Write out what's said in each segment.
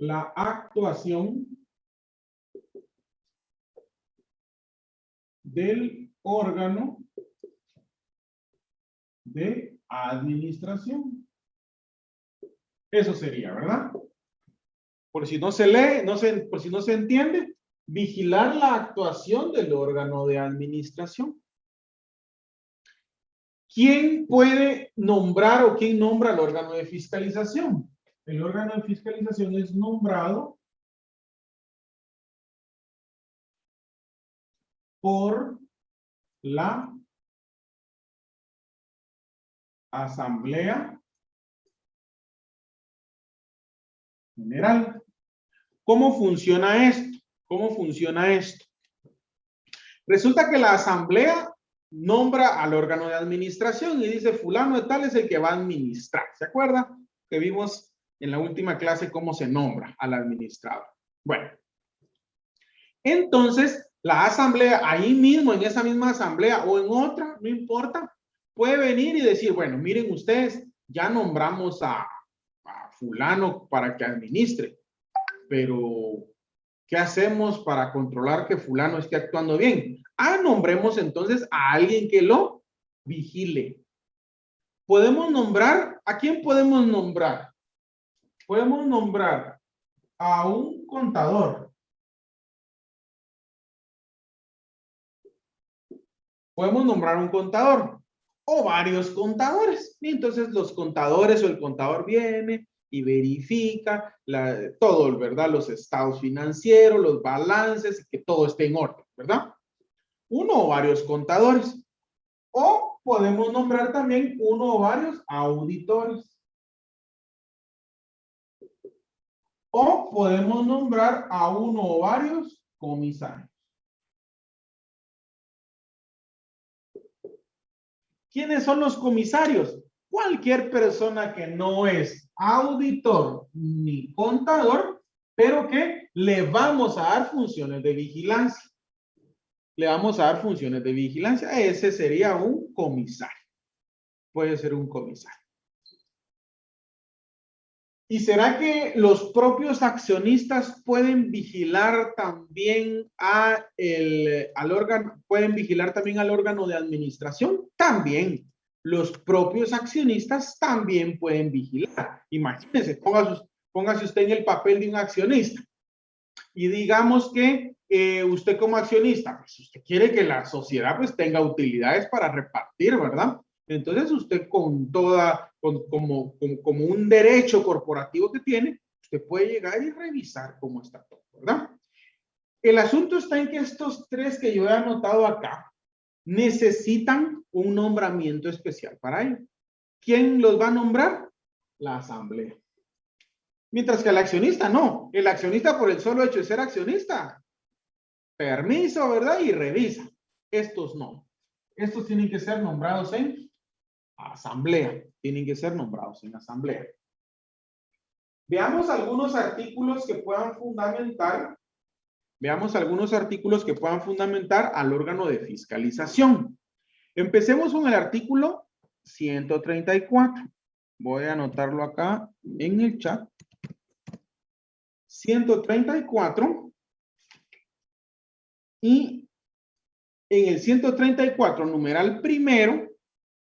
la actuación del órgano de administración. Eso sería, ¿verdad? Por si no se lee, por si no se entiende, vigilar la actuación del órgano de administración. ¿Quién puede nombrar o quién nombra el órgano de fiscalización? El órgano de fiscalización es nombrado por la Asamblea General. ¿Cómo funciona esto? ¿Cómo funciona esto? Resulta que la Asamblea nombra al órgano de administración y dice fulano de tal es el que va a administrar. ¿Se acuerda? Que vimos en la última clase cómo se nombra al administrador. Bueno. Entonces, la Asamblea, ahí mismo, en esa misma Asamblea o en otra, no importa, puede venir y decir, bueno, miren ustedes, ya nombramos a fulano para que administre, pero ¿qué hacemos para controlar que fulano esté actuando bien? Nombremos entonces a alguien que lo vigile. Podemos nombrar, ¿a quién podemos nombrar? Podemos nombrar a un contador. Podemos nombrar un contador o varios contadores. Y entonces los contadores o el contador viene y verifica todo, ¿verdad? Los estados financieros, los balances, que todo esté en orden, ¿verdad? Uno o varios contadores. O podemos nombrar también uno o varios auditores. O podemos nombrar a uno o varios comisarios. ¿Quiénes son los comisarios? Cualquier persona que no es auditor ni contador, pero que le vamos a dar funciones de vigilancia. Le vamos a dar funciones de vigilancia. Ese sería un comisario. Puede ser un comisario. ¿Y será que los propios accionistas pueden vigilar también al órgano, pueden vigilar también al órgano de administración? También. Los propios accionistas también pueden vigilar. Imagínense, póngase usted en el papel de un accionista y digamos que usted como accionista, pues usted quiere que la sociedad pues tenga utilidades para repartir, ¿verdad? Entonces usted como un derecho corporativo que tiene, usted puede llegar y revisar cómo está todo, ¿verdad? El asunto está en que estos tres que yo he anotado acá necesitan un nombramiento especial para ello. ¿Quién los va a nombrar? La asamblea. Mientras que el accionista no. El accionista por el solo hecho de ser accionista, permiso, ¿verdad? Y revisa. Estos no. Estos tienen que ser nombrados en asamblea. Tienen que ser nombrados en asamblea. Veamos algunos artículos que puedan fundamentar. Veamos algunos artículos que puedan fundamentar al órgano de fiscalización. Empecemos con el artículo 134. Voy a anotarlo acá en el chat. 134. Y en el 134, numeral primero,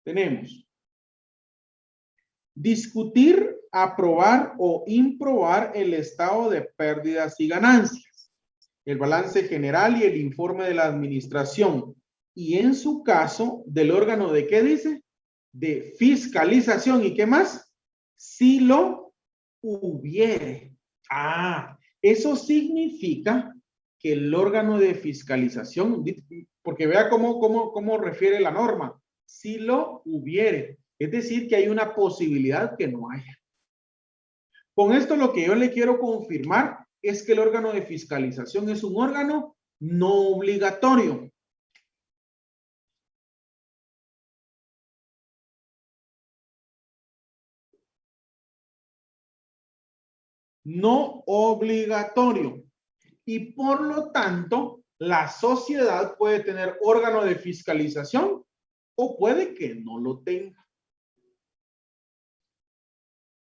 tenemos discutir, aprobar o improbar el estado de pérdidas y ganancias, el balance general y el informe de la administración. Y en su caso, del órgano de ¿qué dice? De fiscalización. ¿Y qué más? Si lo hubiere. Eso significa que el órgano de fiscalización, porque vea cómo refiere la norma, si lo hubiere, es decir, que hay una posibilidad que no haya. Con esto lo que yo le quiero confirmar es que el órgano de fiscalización es un órgano no obligatorio. No obligatorio. Y por lo tanto, la sociedad puede tener órgano de fiscalización o puede que no lo tenga.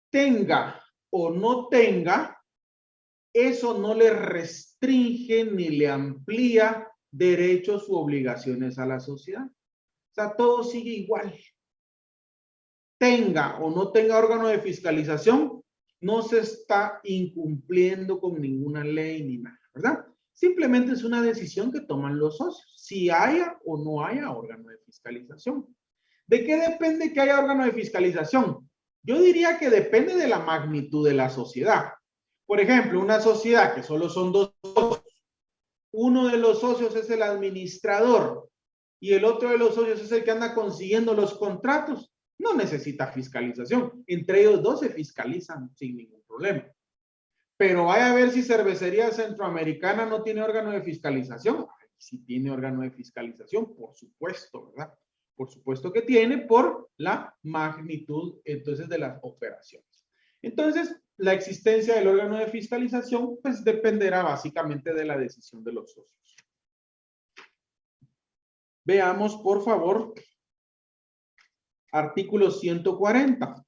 Tenga o no tenga, eso no le restringe ni le amplía derechos u obligaciones a la sociedad. O sea, todo sigue igual. Tenga o no tenga órgano de fiscalización, no se está incumpliendo con ninguna ley ni nada, ¿verdad? Simplemente es una decisión que toman los socios, si haya o no haya órgano de fiscalización. ¿De qué depende que haya órgano de fiscalización? Yo diría que depende de la magnitud de la sociedad. Por ejemplo, una sociedad que solo son dos socios, uno de los socios es el administrador y el otro de los socios es el que anda consiguiendo los contratos, no necesita fiscalización. Entre ellos dos se fiscalizan sin ningún problema. Pero vaya a ver si Cervecería Centroamericana no tiene órgano de fiscalización. Sí tiene órgano de fiscalización, por supuesto, ¿verdad? Por supuesto que tiene por la magnitud entonces de las operaciones. Entonces, la existencia del órgano de fiscalización pues dependerá básicamente de la decisión de los socios. Veamos, por favor, artículo 140.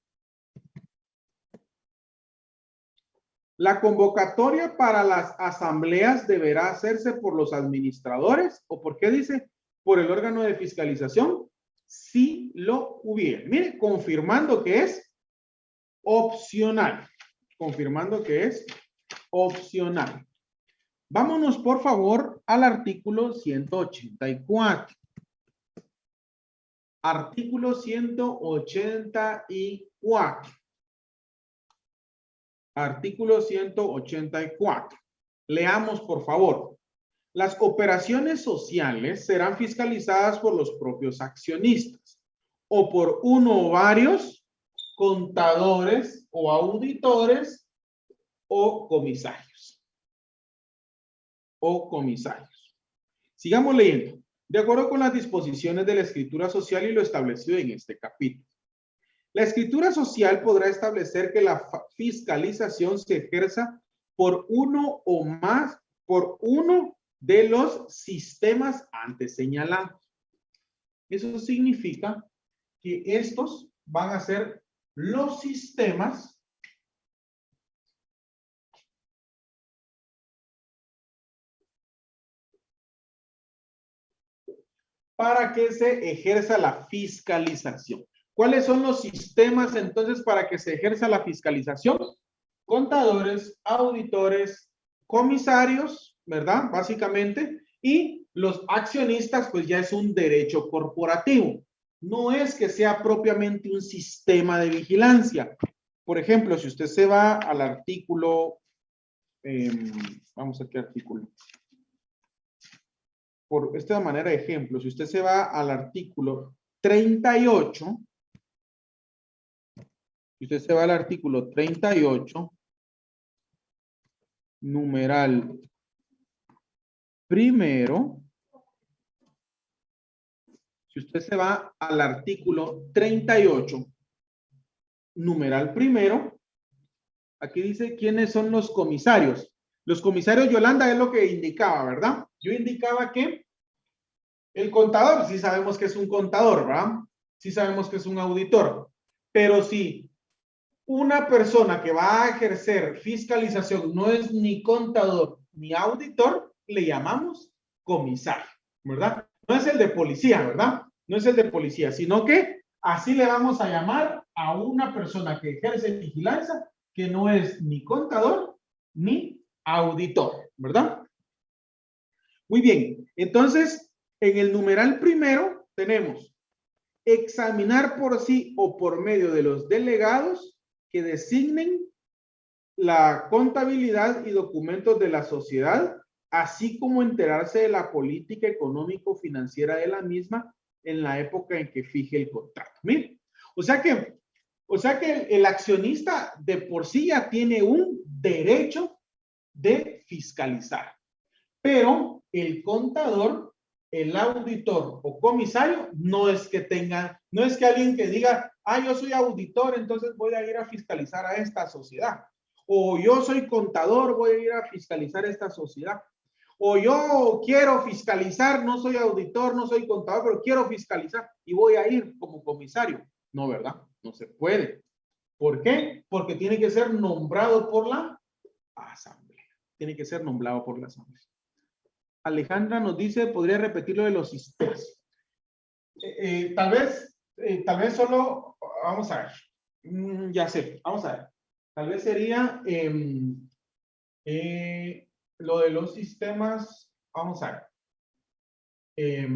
La convocatoria para las asambleas deberá hacerse por los administradores, o ¿por qué dice? Por el órgano de fiscalización, si lo hubiera. Mire, confirmando que es opcional. Confirmando que es opcional. Vámonos, por favor, al artículo 184. Artículo 184. Artículo 184. Leamos, por favor. Las operaciones sociales serán fiscalizadas por los propios accionistas o por uno o varios contadores o auditores o comisarios. Sigamos leyendo. De acuerdo con las disposiciones de la escritura social y lo establecido en este capítulo. La escritura social podrá establecer que la fiscalización se ejerza por uno de los sistemas antes señalados. Eso significa que estos van a ser los sistemas para que se ejerza la fiscalización. ¿Cuáles son los sistemas entonces para que se ejerza la fiscalización? Contadores, auditores, comisarios, ¿verdad? Básicamente, y los accionistas, pues ya es un derecho corporativo. No es que sea propiamente un sistema de vigilancia. Por ejemplo, si usted se va al artículo, vamos a qué artículo. Por esta manera de ejemplo, si usted se va al artículo 38, si usted se va al artículo 38, numeral primero, si usted se va al artículo 38, numeral primero, aquí dice quiénes son los comisarios. Los comisarios, Yolanda, es lo que indicaba, ¿verdad? Yo indicaba que el contador, sí sabemos que es un contador, ¿verdad? Sí sabemos que es un auditor. Pero si una persona que va a ejercer fiscalización no es ni contador ni auditor, le llamamos comisario, ¿verdad? No es el de policía, ¿verdad? No es el de policía, sino que así le vamos a llamar a una persona que ejerce vigilancia que no es ni contador ni auditor, ¿verdad? Muy bien, entonces en el numeral primero tenemos examinar por sí o por medio de los delegados que designen la contabilidad y documentos de la sociedad, así como enterarse de la política económico-financiera de la misma en la época en que fije el contrato. Mire, o sea que el accionista de por sí ya tiene un derecho de fiscalizar, pero el contador, el auditor o comisario no es que alguien que diga, yo soy auditor, entonces voy a ir a fiscalizar a esta sociedad. O yo soy contador, voy a ir a fiscalizar esta sociedad. O yo quiero fiscalizar, no soy auditor, no soy contador, pero quiero fiscalizar y voy a ir como comisario. No, ¿verdad? No se puede. ¿Por qué? Porque tiene que ser nombrado por la asamblea. tiene que ser nombrado por la asamblea. Alejandra nos dice, ¿podría repetir lo de los sistemas? Tal vez solo, vamos a ver. Ya sé, vamos a ver. Tal vez sería lo de los sistemas, vamos a ver.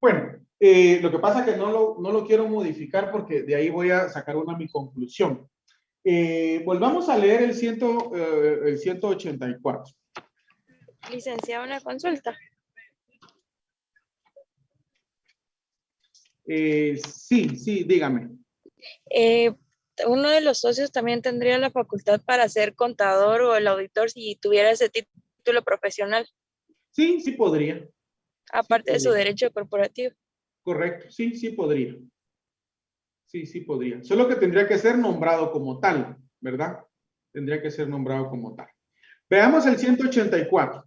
Bueno, lo que pasa es que no lo quiero modificar porque de ahí voy a sacar mi conclusión. Volvamos a leer el 184. Licenciado, una consulta. Sí, dígame. Uno de los socios también tendría la facultad para ser contador o el auditor si tuviera ese título profesional. Sí podría. Aparte de su Podría. derecho corporativo. Correcto, sí podría. Sí podría. Solo que tendría que ser nombrado como tal, ¿verdad? Tendría que ser nombrado como tal. Veamos el 184.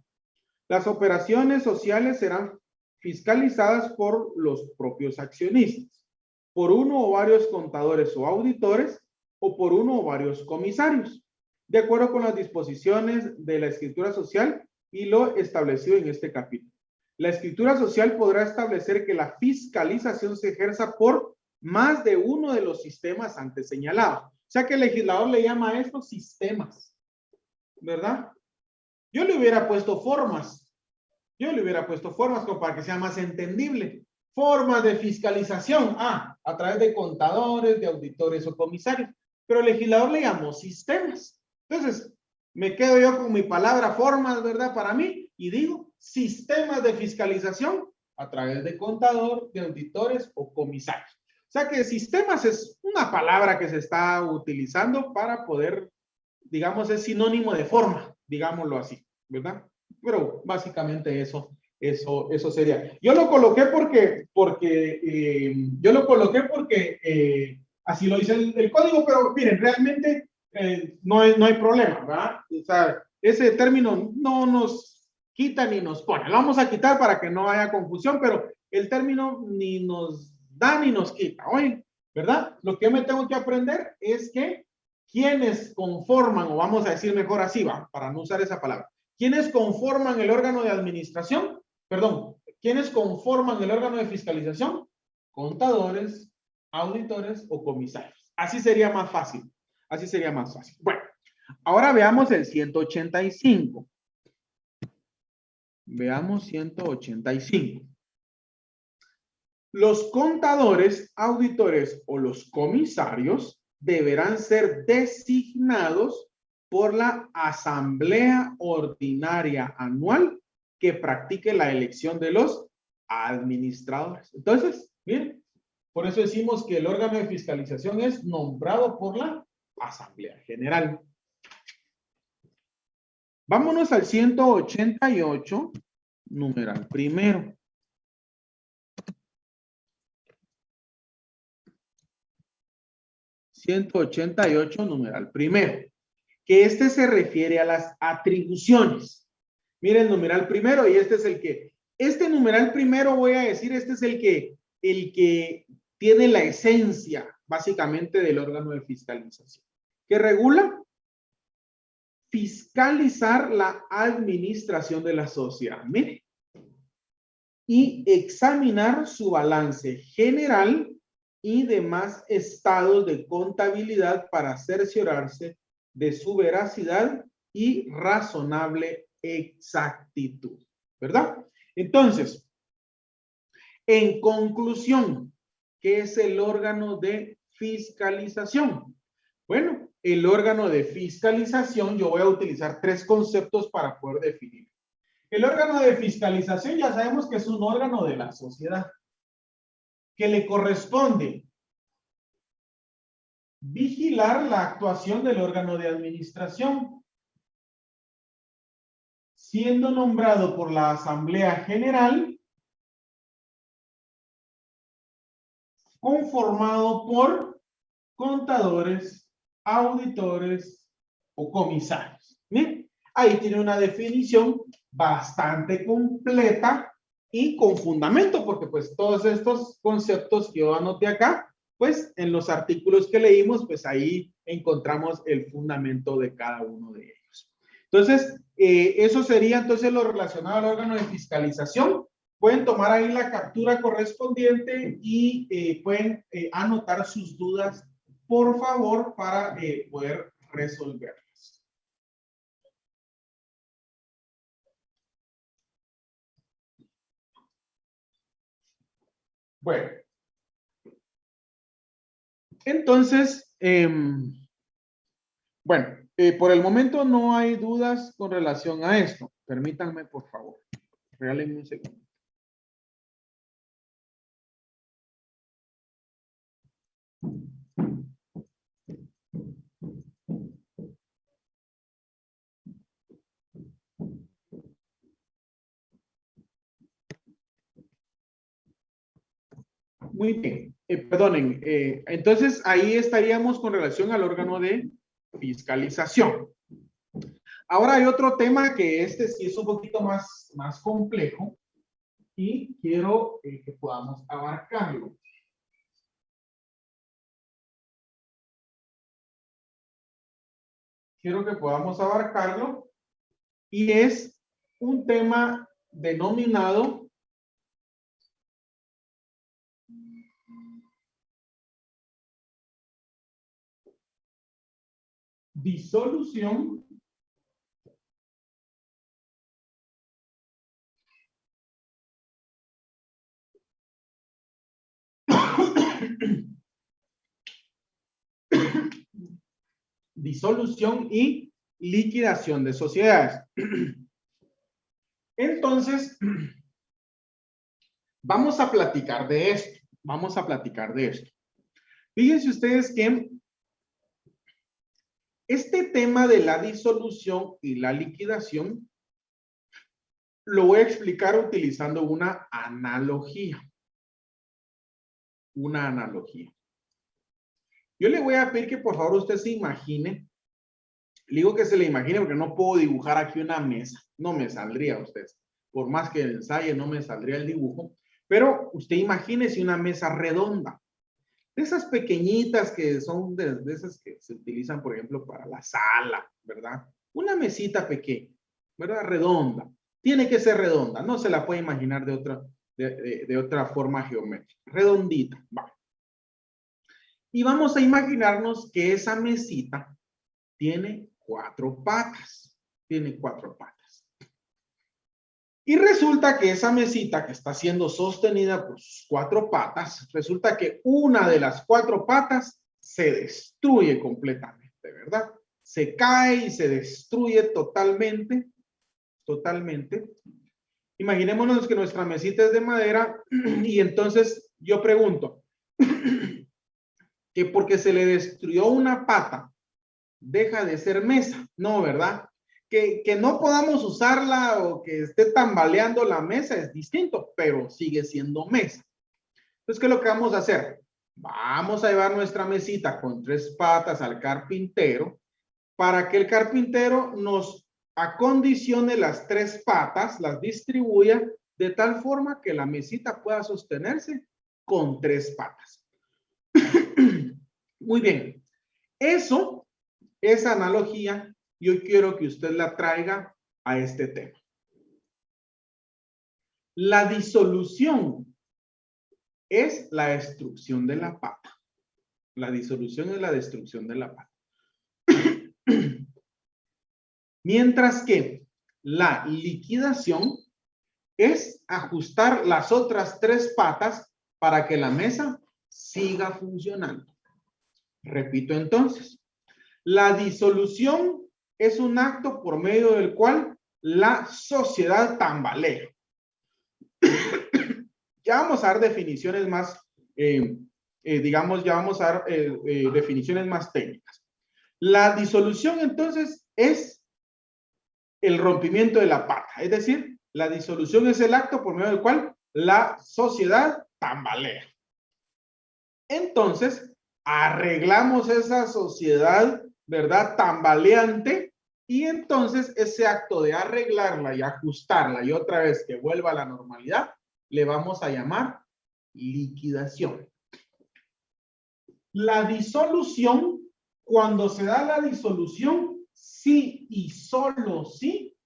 Las operaciones sociales serán fiscalizadas por los propios accionistas, por uno o varios contadores o auditores, o por uno o varios comisarios, de acuerdo con las disposiciones de la escritura social y lo establecido en este capítulo. La escritura social podrá establecer que la fiscalización se ejerza por más de uno de los sistemas antes señalados. O sea que el legislador le llama a estos sistemas, ¿verdad? Yo le hubiera puesto formas. Como para que sea más entendible. Formas de fiscalización. A través de contadores, de auditores o comisarios. Pero el legislador le llamó sistemas. Entonces, me quedo yo con mi palabra formas, ¿verdad? Para mí. Y digo, sistemas de fiscalización a través de contador, de auditores o comisarios. O sea que sistemas es una palabra que se está utilizando para poder, digamos, es sinónimo de forma, digámoslo así, ¿verdad? Pero básicamente eso sería. Yo lo coloqué porque así lo dice el código, pero miren, realmente no hay problema, ¿verdad? O sea, ese término no nos quita ni nos pone. Lo vamos a quitar para que no haya confusión, pero el término ni nos da ni nos quita, oye, ¿verdad? Lo que yo me tengo que aprender es que quienes conforman, o vamos a decir mejor así, va, para no usar esa palabra, quienes conforman el órgano de administración, quienes conforman el órgano de fiscalización, contadores, auditores o comisarios. Así sería más fácil. Bueno, ahora veamos el 185. Veamos 185. Los contadores, auditores o los comisarios deberán ser designados por la Asamblea Ordinaria Anual que practique la elección de los administradores. Entonces, miren, por eso decimos que el órgano de fiscalización es nombrado por la Asamblea General. Vámonos al 188, numeral primero. 188, numeral primero. Que este se refiere a las atribuciones. Miren el numeral primero y este numeral primero voy a decir, este es el que tiene la esencia básicamente del órgano de fiscalización. Que regula fiscalizar la administración de la sociedad. Miren. Y examinar su balance general y demás estados de contabilidad para cerciorarse de su veracidad y razonable exactitud, ¿verdad? Entonces, en conclusión, ¿qué es el órgano de fiscalización? Bueno, el órgano de fiscalización, yo voy a utilizar tres conceptos para poder definir. El órgano de fiscalización ya sabemos que es un órgano de la sociedad que le corresponde vigilar la actuación del órgano de administración, siendo nombrado por la Asamblea General, conformado por contadores, auditores o comisarios. ¿Bien? Ahí tiene una definición bastante completa y con fundamento, porque pues todos estos conceptos que yo anoté acá, pues en los artículos que leímos, pues ahí encontramos el fundamento de cada uno de ellos. Entonces, eso sería entonces lo relacionado al órgano de fiscalización. Pueden tomar ahí la captura correspondiente y pueden anotar sus dudas, por favor, para poder resolverlas. Bueno. Entonces, bueno, por el momento no hay dudas con relación a esto. Permítanme, por favor. Regálenme un segundo. Muy bien, perdonen. Entonces, ahí estaríamos con relación al órgano de fiscalización. Ahora hay otro tema que este sí es un poquito más complejo y quiero que podamos abarcarlo. Quiero que podamos abarcarlo y es un tema denominado disolución disolución y liquidación de sociedades. Entonces, vamos a platicar de esto. Vamos a platicar de esto. Fíjense ustedes que este tema de la disolución y la liquidación lo voy a explicar utilizando una analogía. Una analogía. Yo le voy a pedir que por favor usted se imagine. Le digo que se le imagine porque no puedo dibujar aquí una mesa. No me saldría usted. Por más que ensaye, no me saldría el dibujo. Pero usted imagínese una mesa redonda. De esas pequeñitas que son de esas que se utilizan, por ejemplo, para la sala, ¿verdad? Una mesita pequeña, ¿verdad? Redonda. Tiene que ser redonda. No se la puede imaginar de otra forma geométrica. Redondita. Va. Y vamos a imaginarnos que esa mesita tiene 4 patas. Tiene 4 patas. Y resulta que esa mesita que está siendo sostenida por sus 4 patas, resulta que una de las 4 patas se destruye completamente, ¿verdad? Se cae y se destruye totalmente, totalmente. Imaginémonos que nuestra mesita es de madera y entonces yo pregunto, que porque se le destruyó una pata, deja de ser mesa, no, ¿verdad? Que no podamos usarla o que esté tambaleando la mesa es distinto, pero sigue siendo mesa. Entonces, ¿qué es lo que vamos a hacer? Vamos a llevar nuestra mesita con 3 patas al carpintero para que el carpintero nos acondicione las 3 patas, las distribuya de tal forma que la mesita pueda sostenerse con 3 patas. Muy bien. Esa analogía, yo quiero que usted la traiga a este tema. La disolución es la destrucción de la pata. La disolución es la destrucción de la pata. Mientras que la liquidación es ajustar las otras 3 patas para que la mesa siga funcionando. Repito entonces. La disolución es un acto por medio del cual la sociedad tambalea. Ya vamos a dar definiciones más, digamos, ya vamos a dar definiciones más técnicas. La disolución entonces es el rompimiento de la pata, es decir, la disolución es el acto por medio del cual la sociedad tambalea. Entonces, arreglamos esa sociedad, ¿verdad? Tambaleante, y entonces ese acto de arreglarla y ajustarla y otra vez que vuelva a la normalidad, le vamos a llamar liquidación. La disolución, cuando se da la disolución, sí y solo sí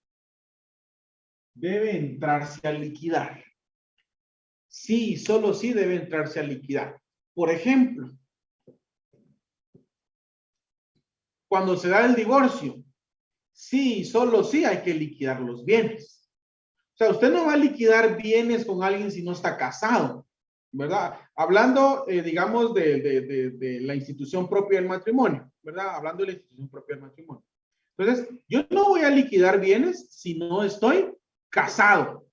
debe entrarse a liquidar. Sí y solo sí debe entrarse a liquidar. Por ejemplo, cuando se da el divorcio, sí y solo sí hay que liquidar los bienes. O sea, usted no va a liquidar bienes con alguien si no está casado, ¿verdad? Hablando, digamos, de la institución propia del matrimonio, ¿verdad? Hablando de la institución propia del matrimonio. Entonces, yo no voy a liquidar bienes si no estoy casado.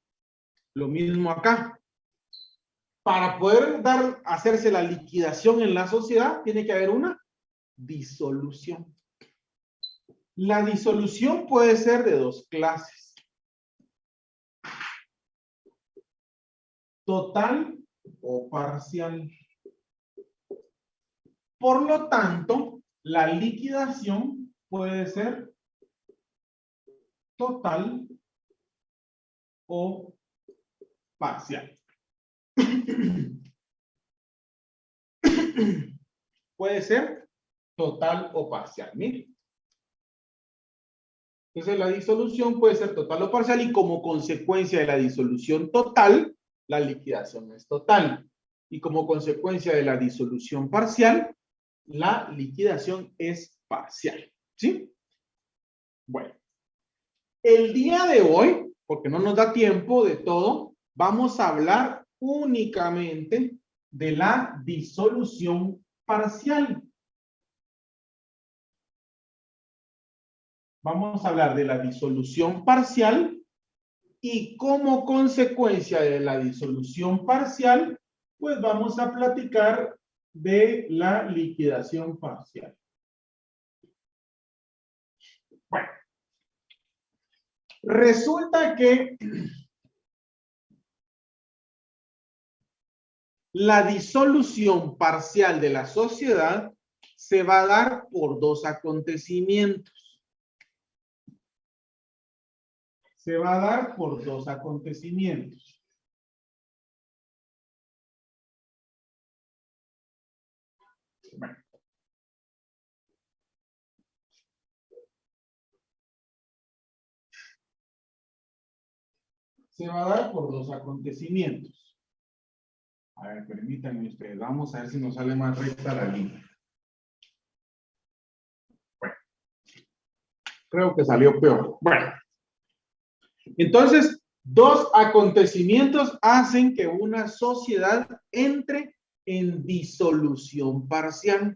Lo mismo acá. Para poder hacerse la liquidación en la sociedad, tiene que haber una disolución. La disolución puede ser de dos clases. Total o parcial. Por lo tanto, la liquidación puede ser total o parcial. Puede ser total o parcial. Mire. Entonces, la disolución puede ser total o parcial y como consecuencia de la disolución total, la liquidación es total. Y como consecuencia de la disolución parcial, la liquidación es parcial. ¿Sí? Bueno. El día de hoy, porque no nos da tiempo de todo, vamos a hablar únicamente de la disolución parcial. Vamos a hablar de la disolución parcial y como consecuencia de la disolución parcial, pues vamos a platicar de la liquidación parcial. Bueno, resulta que la disolución parcial de la sociedad se va a dar por dos acontecimientos. Se va a dar por dos acontecimientos. Bueno. Se va a dar por dos acontecimientos. A ver, permítanme ustedes. Vamos a ver si nos sale más recta la línea. Bueno. Creo que salió peor. Bueno. Entonces, dos acontecimientos hacen que una sociedad entre en disolución parcial.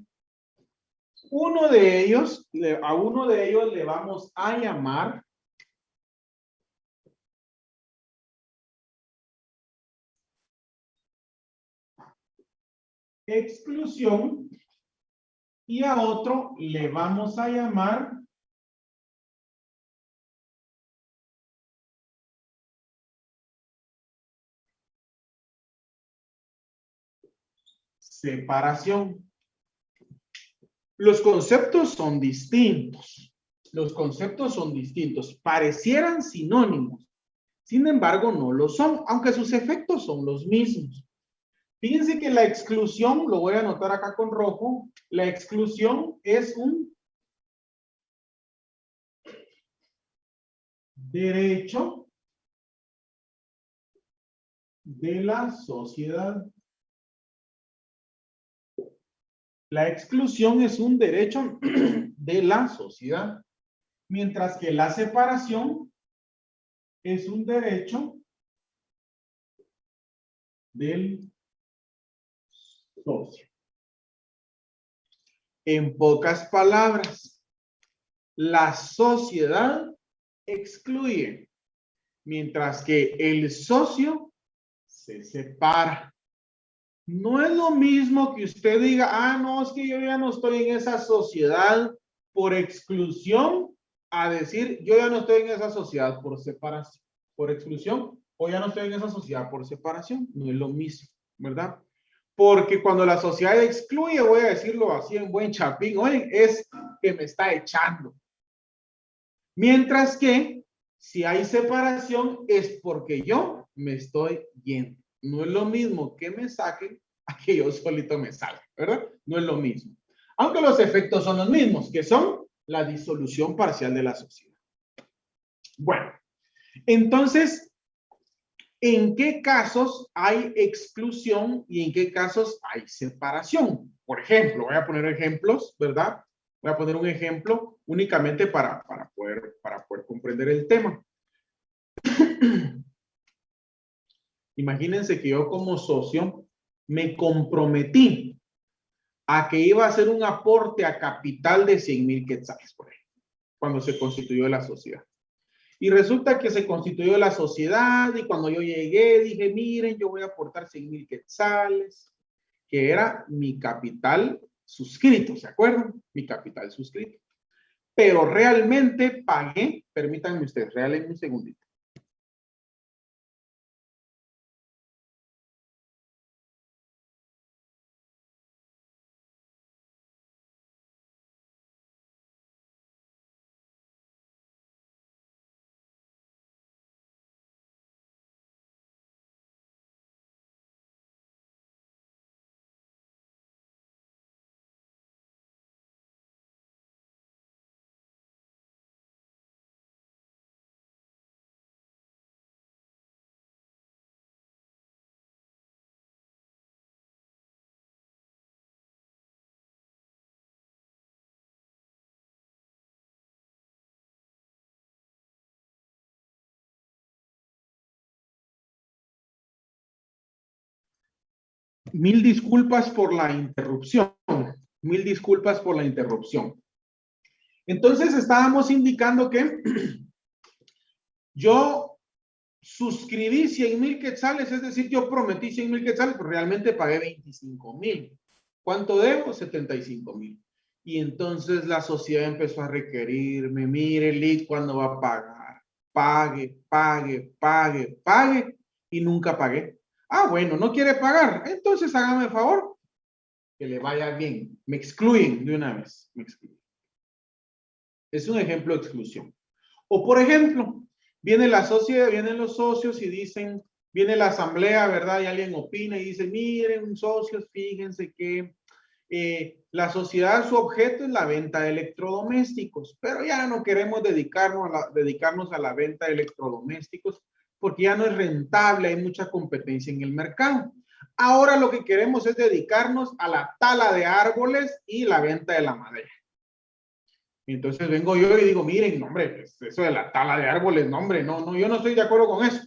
A uno de ellos le vamos a llamar exclusión y a otro le vamos a llamar separación. Los conceptos son distintos. Los conceptos son distintos. Parecieran sinónimos. Sin embargo, no lo son, aunque sus efectos son los mismos. Fíjense que la exclusión, lo voy a anotar acá con rojo, la exclusión es un derecho de la sociedad. La exclusión es un derecho de la sociedad, mientras que la separación es un derecho del socio. En pocas palabras, la sociedad excluye, mientras que el socio se separa. No es lo mismo que usted diga, ah, no, es que yo ya no estoy en esa sociedad por exclusión, a decir, yo ya no estoy en esa sociedad por separación, por exclusión, o ya no estoy en esa sociedad por separación. No es lo mismo, ¿verdad? Porque cuando la sociedad excluye, voy a decirlo así en buen chapín, oye, es que me está echando. Mientras que si hay separación es porque yo me estoy yendo. No es lo mismo que me saquen a que yo solito me salga, ¿verdad? No es lo mismo. Aunque los efectos son los mismos, que son la disolución parcial de la sociedad. Bueno, entonces, ¿en qué casos hay exclusión y en qué casos hay separación? Por ejemplo, voy a poner ejemplos, ¿verdad? Voy a poner un ejemplo únicamente para poder comprender el tema. Imagínense que yo como socio me comprometí a que iba a hacer un aporte a capital de 100,000 quetzales, por ejemplo, cuando se constituyó la sociedad. Y resulta que se constituyó la sociedad y cuando yo llegué dije, miren, yo voy a aportar 100,000 quetzales, que era mi capital suscrito, ¿se acuerdan? Mi capital suscrito. Pero realmente pagué, permítanme ustedes, regálenme un segundito. Mil disculpas por la interrupción. Mil disculpas por la interrupción. Entonces estábamos indicando que yo suscribí 100,000 quetzales, es decir, yo prometí 100,000 quetzales, pero realmente pagué 25,000. ¿Cuánto debo? 75,000. Y entonces la sociedad empezó a requerirme, mire, Lee, ¿cuándo va a pagar? Pague, pague, pague, pague. Y nunca pagué. Ah, bueno, no quiere pagar. Entonces hágame el favor, que le vaya bien. Me excluyen de una vez. Me excluyen. Es un ejemplo de exclusión. O por ejemplo, viene la sociedad, vienen los socios y dicen, viene la asamblea, ¿verdad? Y alguien opina y dice, miren, socios, fíjense que la sociedad, su objeto es la venta de electrodomésticos, pero ya no queremos dedicarnos a la venta de electrodomésticos porque ya no es rentable, hay mucha competencia en el mercado. Ahora lo que queremos es dedicarnos a la tala de árboles y la venta de la madera. Entonces vengo yo y digo, miren, hombre, pues eso de la tala de árboles, no, hombre, no, yo no estoy de acuerdo con eso.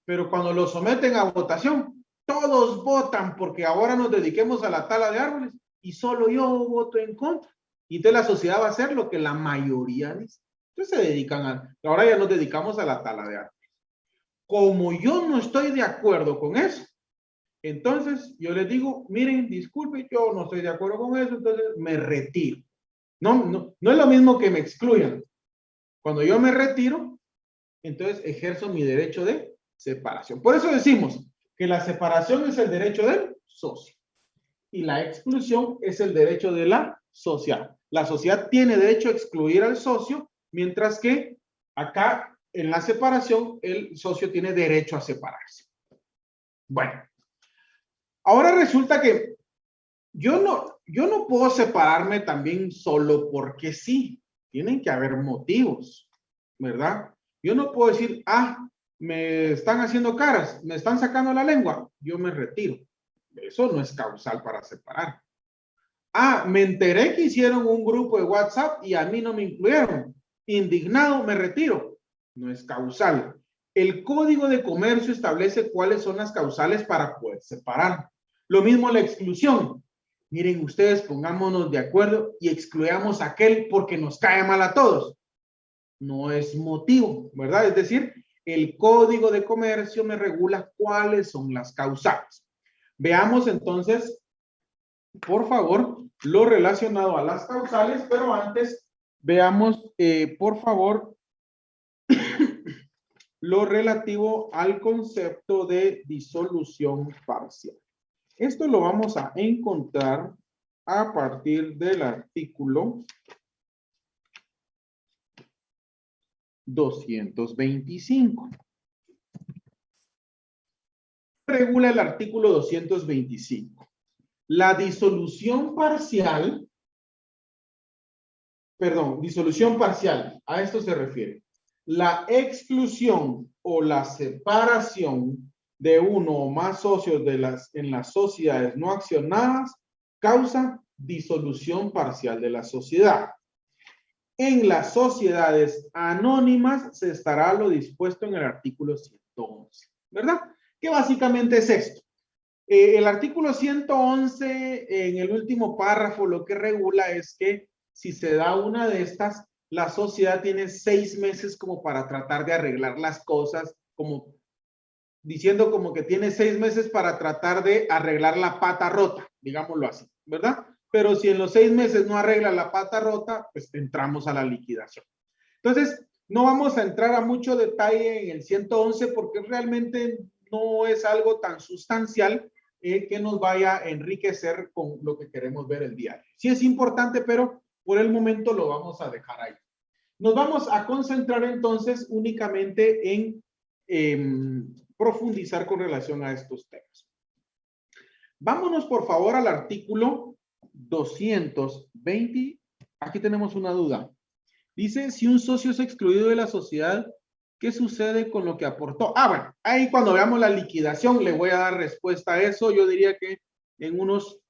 Pero cuando lo someten a votación, todos votan porque ahora nos dediquemos a la tala de árboles y solo yo voto en contra. Y entonces la sociedad va a hacer lo que la mayoría dice. Entonces se dedican ahora ya nos dedicamos a la tala de árboles. Como yo no estoy de acuerdo con eso, entonces yo les digo, miren, disculpen, yo no estoy de acuerdo con eso, entonces me retiro. No es lo mismo que me excluyan. Cuando yo me retiro, entonces ejerzo mi derecho de separación. Por eso decimos que la separación es el derecho del socio y la exclusión es el derecho de la sociedad. La sociedad tiene derecho a excluir al socio, mientras que acá en la separación el socio tiene derecho a separarse. Bueno, ahora resulta que yo no puedo separarme también solo porque sí. Tienen que haber motivos, ¿verdad? Yo no puedo decir, me están haciendo caras, me están sacando la lengua, yo me retiro. Eso no es causal para separar. Me enteré que hicieron un grupo de WhatsApp y a mí no me incluyeron. Indignado, me retiro. No es causal. El Código de Comercio establece cuáles son las causales para poder separar. Lo mismo la exclusión. Miren ustedes, pongámonos de acuerdo y excluyamos a aquel porque nos cae mal a todos. No es motivo, ¿verdad? Es decir, el Código de Comercio me regula cuáles son las causales. Veamos entonces, por favor, lo relacionado a las causales, pero antes veamos, por favor, lo relativo al concepto de disolución parcial. Esto lo vamos a encontrar a partir del artículo 225. Regula el artículo 225. La disolución parcial, a esto se refiere. La exclusión o la separación de uno o más socios en las sociedades no accionadas causa disolución parcial de la sociedad. En las sociedades anónimas se estará lo dispuesto en el artículo 111, ¿verdad? Que básicamente es esto. El artículo 111, en el último párrafo, lo que regula es que si se da una de estas, la sociedad tiene 6 meses como para tratar de arreglar las cosas, como diciendo como que tiene 6 meses para tratar de arreglar la pata rota, digámoslo así, ¿verdad? Pero si en los 6 meses no arregla la pata rota, pues entramos a la liquidación. Entonces, no vamos a entrar a mucho detalle en el 111 porque realmente no es algo tan sustancial que nos vaya a enriquecer con lo que queremos ver el día. Sí es importante, pero por el momento lo vamos a dejar ahí. Nos vamos a concentrar entonces únicamente en profundizar con relación a estos temas. Vámonos por favor al artículo 220. Aquí tenemos una duda. Dice, si un socio es excluido de la sociedad, ¿qué sucede con lo que aportó? Bueno, ahí cuando veamos la liquidación le voy a dar respuesta a eso. Yo diría que en unos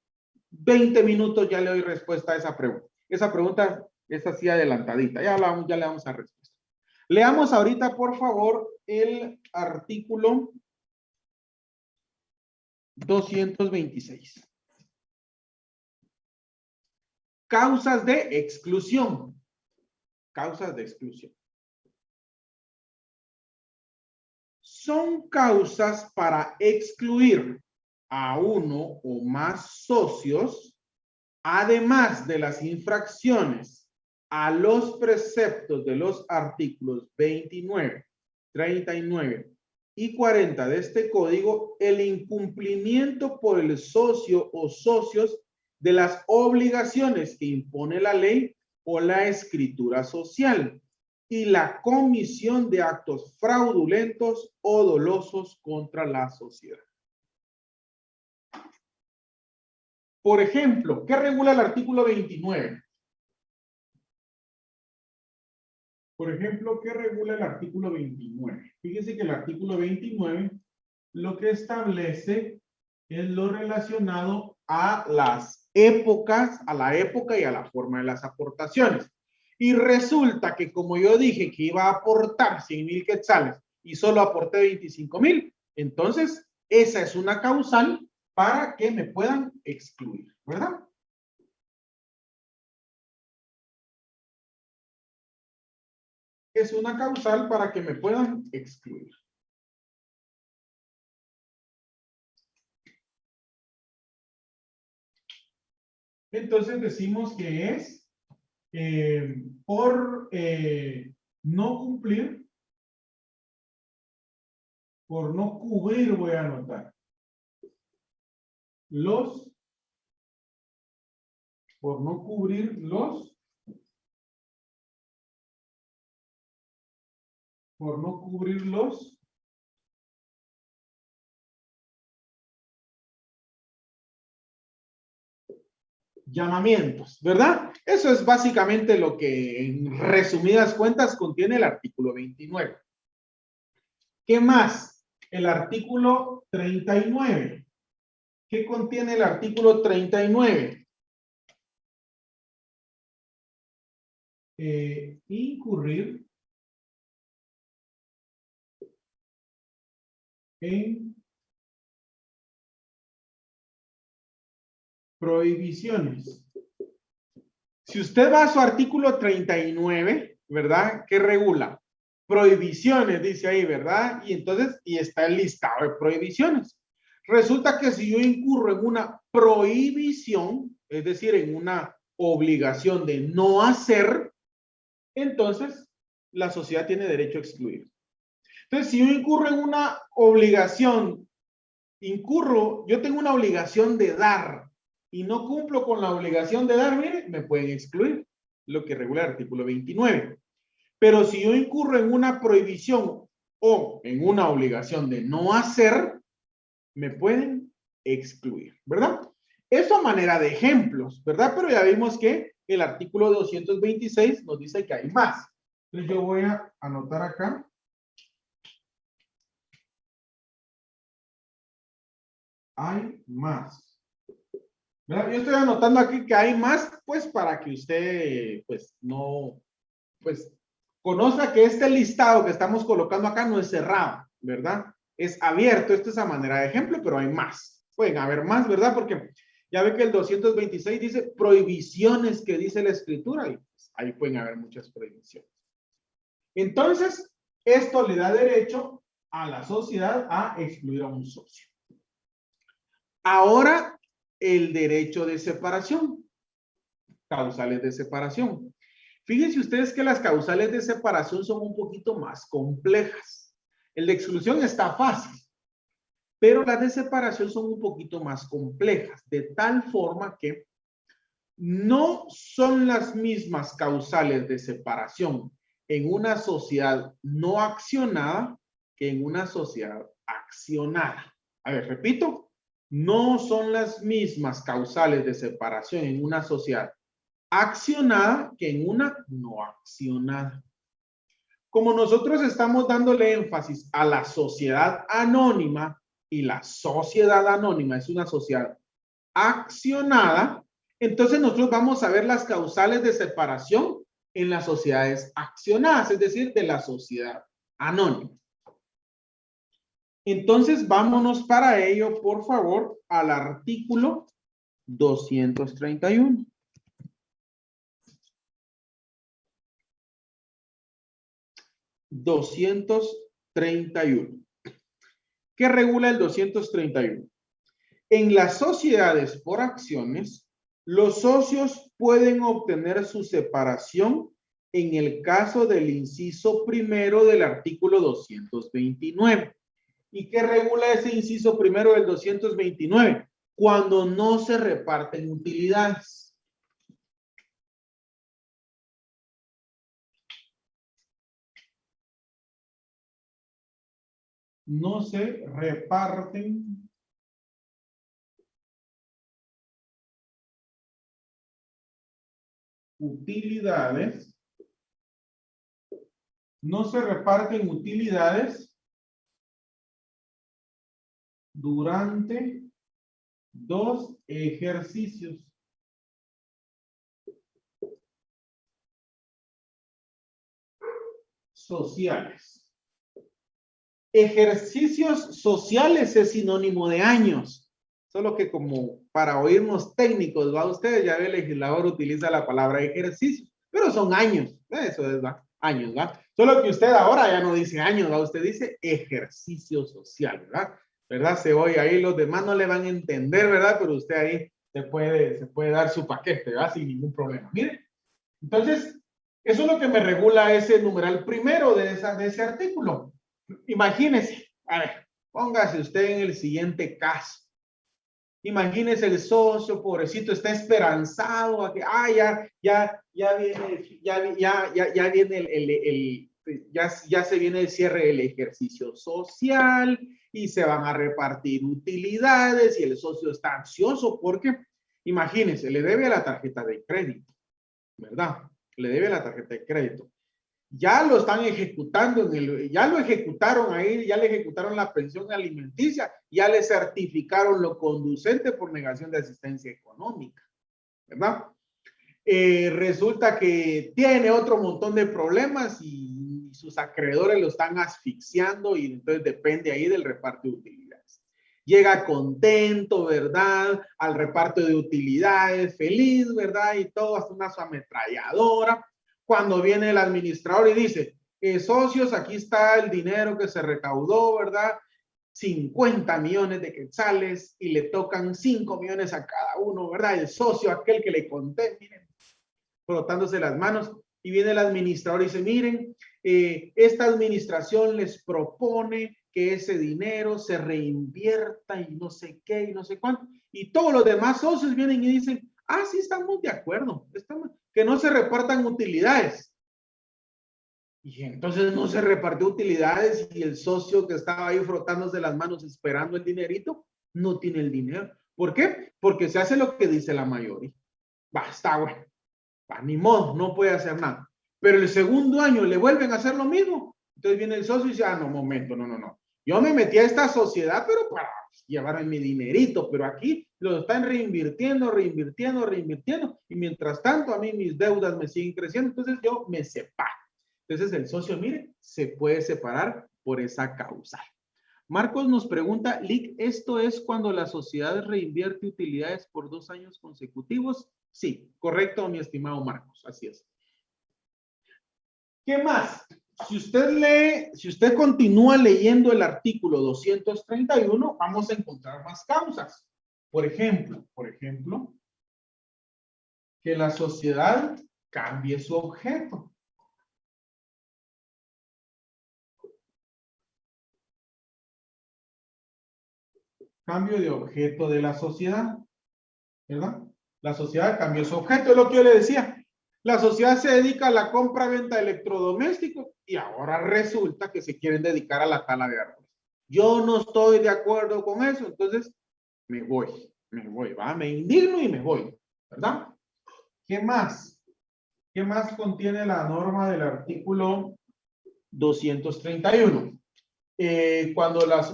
20 minutos ya le doy respuesta a esa pregunta. Esa pregunta es así adelantadita. Ya le vamos a respuesta. Leamos ahorita, por favor, el artículo 226. Causas de exclusión. Causas de exclusión. Son causas para excluir a uno o más socios, además de las infracciones a los preceptos de los artículos 29, 39 y 40 de este código, el incumplimiento por el socio o socios de las obligaciones que impone la ley o la escritura social y la comisión de actos fraudulentos o dolosos contra la sociedad. Por ejemplo, ¿qué regula el artículo 29? Por ejemplo, ¿qué regula el artículo 29? Fíjense que el artículo 29 lo que establece es lo relacionado a las épocas, a la época y a la forma de las aportaciones. Y resulta que como yo dije que iba a aportar 100,000 quetzales y solo aporté 25,000, entonces esa es una causal para que me puedan excluir, ¿verdad? Es una causal para que me puedan excluir. Entonces decimos que es por no cumplir, por no cubrir, voy a anotar, por no cubrir los llamamientos, ¿verdad? Eso es básicamente lo que en resumidas cuentas contiene el artículo 29. ¿Qué más? El artículo 39. ¿Qué contiene el artículo 39? Incurrir en prohibiciones. Si usted va a su artículo 39, ¿verdad? ¿Qué regula? Prohibiciones, dice ahí, ¿verdad? Y entonces, y está el listado de prohibiciones. Resulta que si yo incurro en una prohibición, es decir, en una obligación de no hacer, entonces la sociedad tiene derecho a excluir. Entonces, si yo incurro en una obligación, yo tengo una obligación de dar y no cumplo con la obligación de dar, mire, me pueden excluir, lo que regula el artículo 29. Pero si yo incurro en una prohibición o en una obligación de no hacer, me pueden excluir, ¿verdad? Eso a manera de ejemplos, ¿verdad? Pero ya vimos que el artículo 226 nos dice que hay más. Entonces yo voy a anotar acá. Hay más. ¿Verdad? Yo estoy anotando aquí que hay más, pues para que usted, pues no, pues conozca que este listado que estamos colocando acá no es cerrado, ¿verdad? Es abierto, esto es a manera de ejemplo, pero hay más. Pueden haber más, ¿verdad? Porque ya ve que el 226 dice prohibiciones que dice la escritura y pues, ahí pueden haber muchas prohibiciones. Entonces, esto le da derecho a la sociedad a excluir a un socio. Ahora, el derecho de separación. Causales de separación. Fíjense ustedes que las causales de separación son un poquito más complejas. El de exclusión está fácil, pero las de separación son un poquito más complejas, de tal forma que no son las mismas causales de separación en una sociedad no accionada que en una sociedad accionada. A ver, repito, no son las mismas causales de separación en una sociedad accionada que en una no accionada. Como nosotros estamos dándole énfasis a la sociedad anónima y la sociedad anónima es una sociedad accionada, entonces nosotros vamos a ver las causales de separación en las sociedades accionadas, es decir, de la sociedad anónima. Entonces, vámonos para ello, por favor, al artículo 231. ¿Qué regula el 231? En las sociedades por acciones, los socios pueden obtener su separación en el caso del inciso primero del artículo 229. ¿Y qué regula ese inciso primero del 229? Cuando no se reparten utilidades. No se reparten utilidades. No se reparten utilidades durante 2 ejercicios. Sociales. Ejercicios sociales es sinónimo de años. Solo que como para oírnos técnicos, ¿va? Ustedes ya ve, el legislador utiliza la palabra ejercicio, pero son años. Eso es, ¿va? Años, ¿va? Solo que usted ahora ya no dice años, ¿va? Usted dice ejercicio social, ¿verdad? ¿Verdad? Se oye ahí, los demás no le van a entender, ¿verdad? Pero usted ahí se puede dar su paquete, ¿verdad? Sin ningún problema. Mire, entonces, eso es lo que me regula ese numeral primero de ese artículo. Imagínese, a ver, póngase usted en el siguiente caso. Imagínese el socio, pobrecito, está esperanzado a que, ya viene ya se viene el cierre del ejercicio social y se van a repartir utilidades y el socio está ansioso porque, imagínese, le debe a la tarjeta de crédito, ¿verdad? Le debe a la tarjeta de crédito. Ya lo están ejecutando, ya lo ejecutaron ahí, ya le ejecutaron la pensión alimenticia, ya le certificaron lo conducente por negación de asistencia económica, ¿verdad? Resulta que tiene otro montón de problemas y sus acreedores lo están asfixiando y entonces depende ahí del reparto de utilidades. Llega contento, ¿verdad? Al reparto de utilidades, feliz, ¿verdad? Y todo hasta una su ametralladora. Cuando viene el administrador y dice, socios, aquí está el dinero que se recaudó, ¿verdad? 50 millones de quetzales y le tocan 5 millones a cada uno, ¿verdad? El socio, aquel que le conté, miren, frotándose las manos, y viene el administrador y dice, miren, esta administración les propone que ese dinero se reinvierta y no sé qué y no sé cuánto, y todos los demás socios vienen y dicen, sí, estamos de acuerdo, que no se repartan utilidades. Y entonces no se repartió utilidades y el socio que estaba ahí frotándose las manos esperando el dinerito, no tiene el dinero. ¿Por qué? Porque se hace lo que dice la mayoría. Basta, güey. Ni modo, no puede hacer nada. Pero el segundo año le vuelven a hacer lo mismo. Entonces viene el socio y dice, no, momento, no. Yo me metí a esta sociedad, pero para llevarme mi dinerito, pero aquí lo están reinvirtiendo. Y mientras tanto, a mí mis deudas me siguen creciendo, entonces yo me separo. Entonces el socio, mire, se puede separar por esa causa. Marcos nos pregunta, Lick, ¿esto es cuando la sociedad reinvierte utilidades por 2 años consecutivos? Sí, correcto, mi estimado Marcos, así es. ¿Qué más? Si usted lee, si usted continúa leyendo el artículo 231, vamos a encontrar más causas. Por ejemplo, que la sociedad cambie su objeto. Cambio de objeto de la sociedad, ¿verdad? La sociedad cambió su objeto, es lo que yo le decía. La sociedad se dedica a la compra-venta de electrodomésticos y ahora resulta que se quieren dedicar a la tala de árboles. Yo no estoy de acuerdo con eso, entonces me voy, ¿va? Me indigno y me voy, ¿verdad? ¿Qué más? ¿Qué más contiene la norma del artículo 231?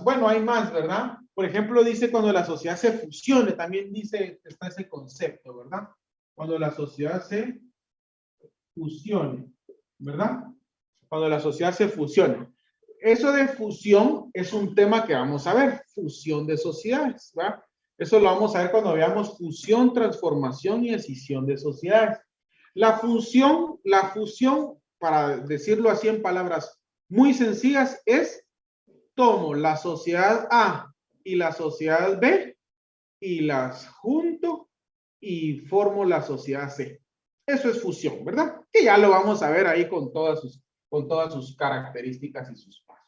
Bueno, hay más, ¿verdad? Por ejemplo, dice cuando la sociedad se fusione, también dice, está ese concepto, ¿verdad? Cuando la sociedad se fusione, ¿verdad? Cuando la sociedad se fusione. Eso de fusión es un tema que vamos a ver, fusión de sociedades, ¿verdad? Eso lo vamos a ver cuando veamos fusión, transformación y escisión de sociedades. La fusión, para decirlo así en palabras muy sencillas, es tomo la sociedad A y la sociedad B y las junto y formo la sociedad C. Eso es fusión, ¿verdad? Que ya lo vamos a ver ahí con todas sus características y sus pasos.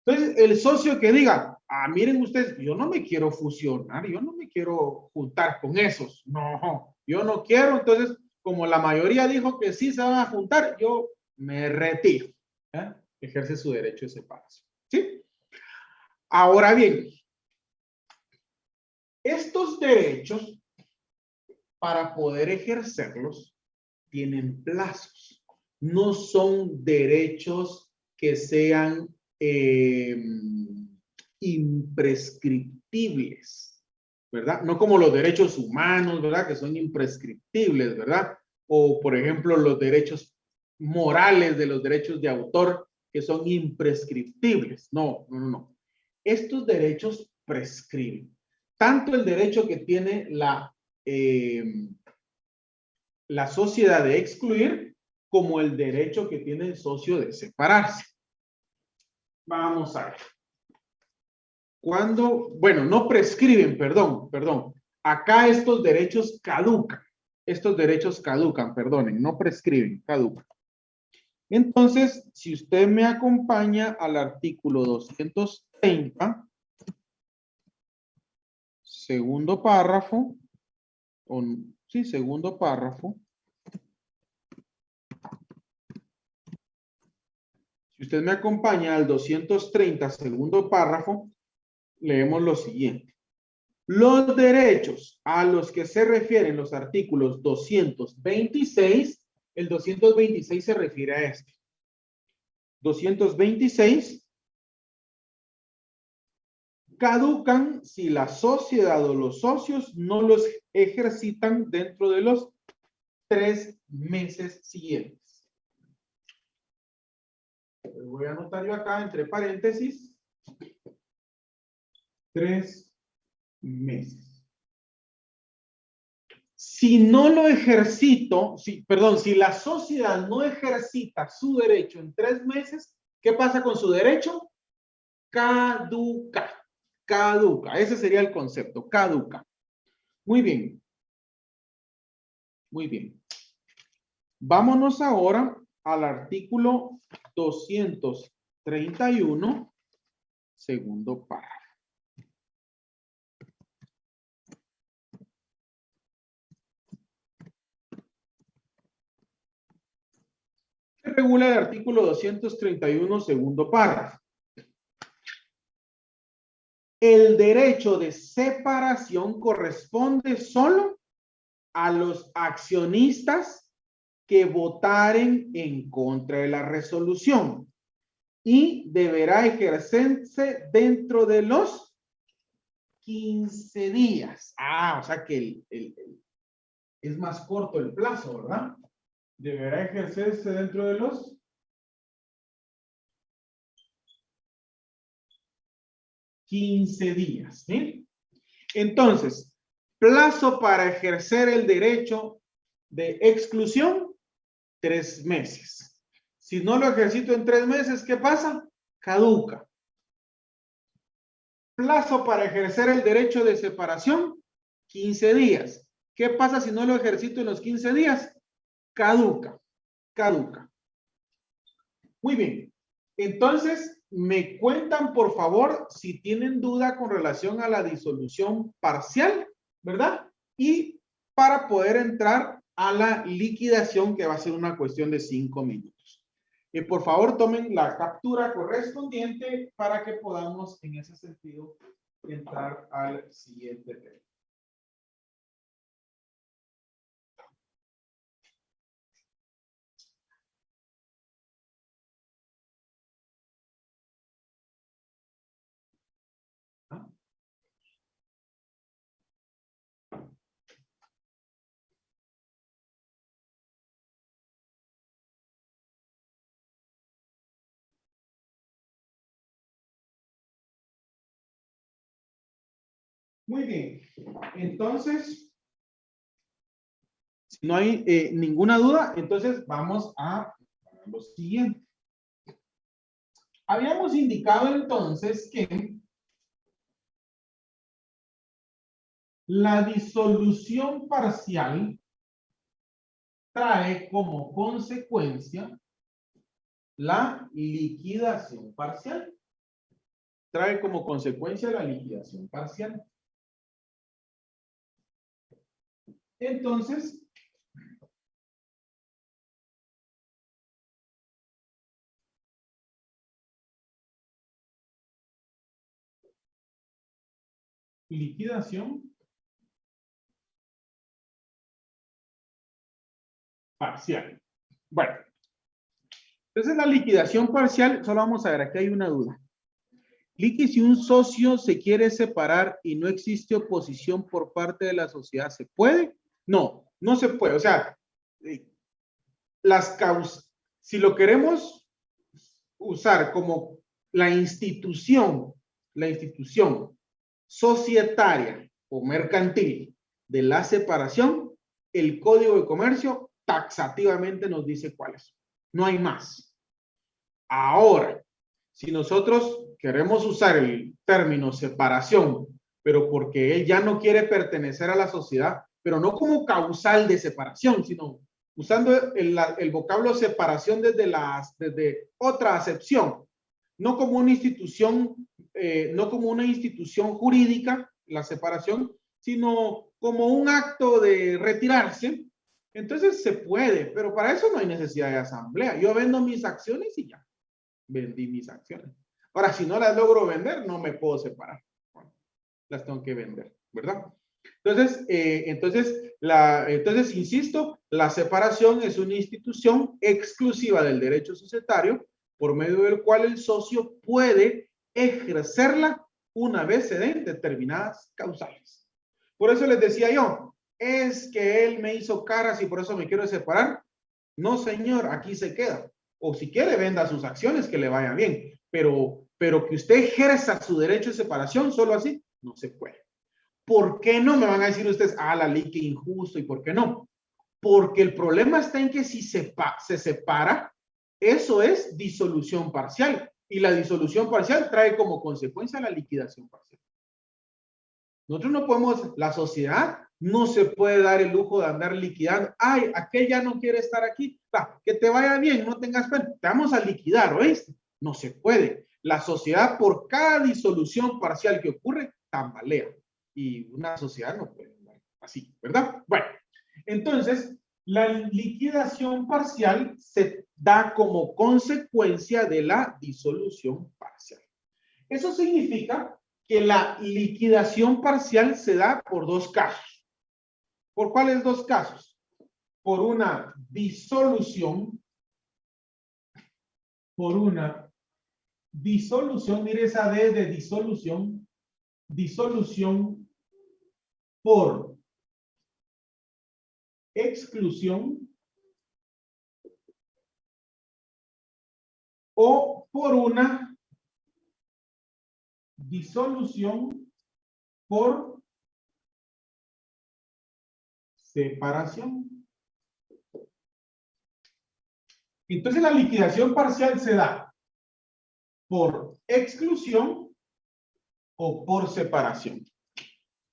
Entonces, el socio que diga, miren ustedes, yo no me quiero fusionar, yo no me quiero juntar con esos. No, yo no quiero. Entonces, como la mayoría dijo que sí se van a juntar, yo me retiro. ¿Eh? Ejerce su derecho de separación. ¿Sí? Ahora bien, estos derechos, para poder ejercerlos, tienen plazos. No son derechos que sean imprescriptibles, ¿verdad? No como los derechos humanos, ¿verdad? Que son imprescriptibles, ¿verdad? O, por ejemplo, los derechos morales de los derechos de autor, que son imprescriptibles. No. Estos derechos prescriben. Tanto el derecho que tiene la sociedad de excluir como el derecho que tiene el socio de separarse. Vamos a ver. Bueno, no prescriben, perdón. Acá estos derechos caducan. Perdonen, no prescriben, caducan. Entonces, si usted me acompaña al artículo 230, segundo párrafo, segundo párrafo. Si usted me acompaña al 230, segundo párrafo, leemos lo siguiente. Los derechos a los que se refieren los artículos 226, el 226 se refiere a este. 226 caducan si la sociedad o los socios no los ejercitan dentro de los 3 meses siguientes. Voy a anotar yo acá entre paréntesis 3 meses. Si no lo ejercito, si la sociedad no ejercita su derecho en 3 meses, ¿qué pasa con su derecho? Caduca. Ese sería el concepto, caduca. Muy bien. Vámonos ahora al artículo 231, segundo párrafo. ¿Qué regula el artículo 231, segundo párrafo. El derecho de separación corresponde solo a los accionistas que votaren en contra de la resolución y deberá ejercerse dentro de los 15 días. Ah, o sea que es más corto el plazo, ¿verdad? Deberá ejercerse dentro de los 15 días, ¿sí? Entonces, plazo para ejercer el derecho de exclusión, 3 meses. Si no lo ejercito en 3 meses, ¿qué pasa? Caduca. Plazo para ejercer el derecho de separación, 15 días. ¿Qué pasa si no lo ejercito en los 15 días? Caduca. Caduca. Muy bien. Entonces, me cuentan, por favor, si tienen duda con relación a la disolución parcial, ¿verdad? Y para poder entrar a la liquidación, que va a ser una cuestión de 5 minutos. Por favor, tomen la captura correspondiente para que podamos, en ese sentido, entrar al siguiente tema. Muy bien. Entonces, si no hay ninguna duda, entonces vamos a lo siguiente. Habíamos indicado entonces que la disolución parcial trae como consecuencia la liquidación parcial. Trae como consecuencia la liquidación parcial. Entonces, liquidación parcial. Bueno, entonces la liquidación parcial, solo vamos a ver, aquí hay una duda. Liqui, si un socio se quiere separar y no existe oposición por parte de la sociedad, ¿se puede? No, no se puede. O sea, las causas, si lo queremos usar como la institución societaria o mercantil de la separación, el Código de Comercio taxativamente nos dice cuáles. No hay más. Ahora, si nosotros queremos usar el término separación, pero porque él ya no quiere pertenecer a la sociedad, pero no como causal de separación, sino usando el vocablo separación desde otra acepción, no como una institución, jurídica, la separación, sino como un acto de retirarse. Entonces se puede, pero para eso no hay necesidad de asamblea. Yo vendo mis acciones y ya. Vendí mis acciones. Ahora, si no las logro vender, no me puedo separar. Bueno, las tengo que vender, ¿verdad? Entonces, insisto, la separación es una institución exclusiva del derecho societario por medio del cual el socio puede ejercerla una vez se den determinadas causales. Por eso les decía yo, es que él me hizo caras y por eso me quiero separar. No, señor, aquí se queda. O si quiere, venda sus acciones, que le vaya bien. Pero que usted ejerza su derecho de separación solo así, no se puede. ¿Por qué no? Me van a decir ustedes, la ley que injusto, ¿y por qué no? Porque el problema está en que si se separa, eso es disolución parcial. Y la disolución parcial trae como consecuencia la liquidación parcial. Nosotros no podemos, la sociedad no se puede dar el lujo de andar liquidando. Ay, aquel ya no quiere estar aquí. Que te vaya bien, no tengas pena. Te vamos a liquidar, ¿oíste? No se puede. La sociedad, por cada disolución parcial que ocurre, tambalea. Y una sociedad no puede andar así, ¿verdad? Bueno, entonces, La liquidación parcial se da como consecuencia de la disolución parcial. Eso significa que la liquidación parcial se da por dos casos. ¿Por cuáles dos casos? Por una disolución, mire esa D de disolución, disolución por exclusión o por una disolución por separación. Entonces la liquidación parcial se da por exclusión o por separación.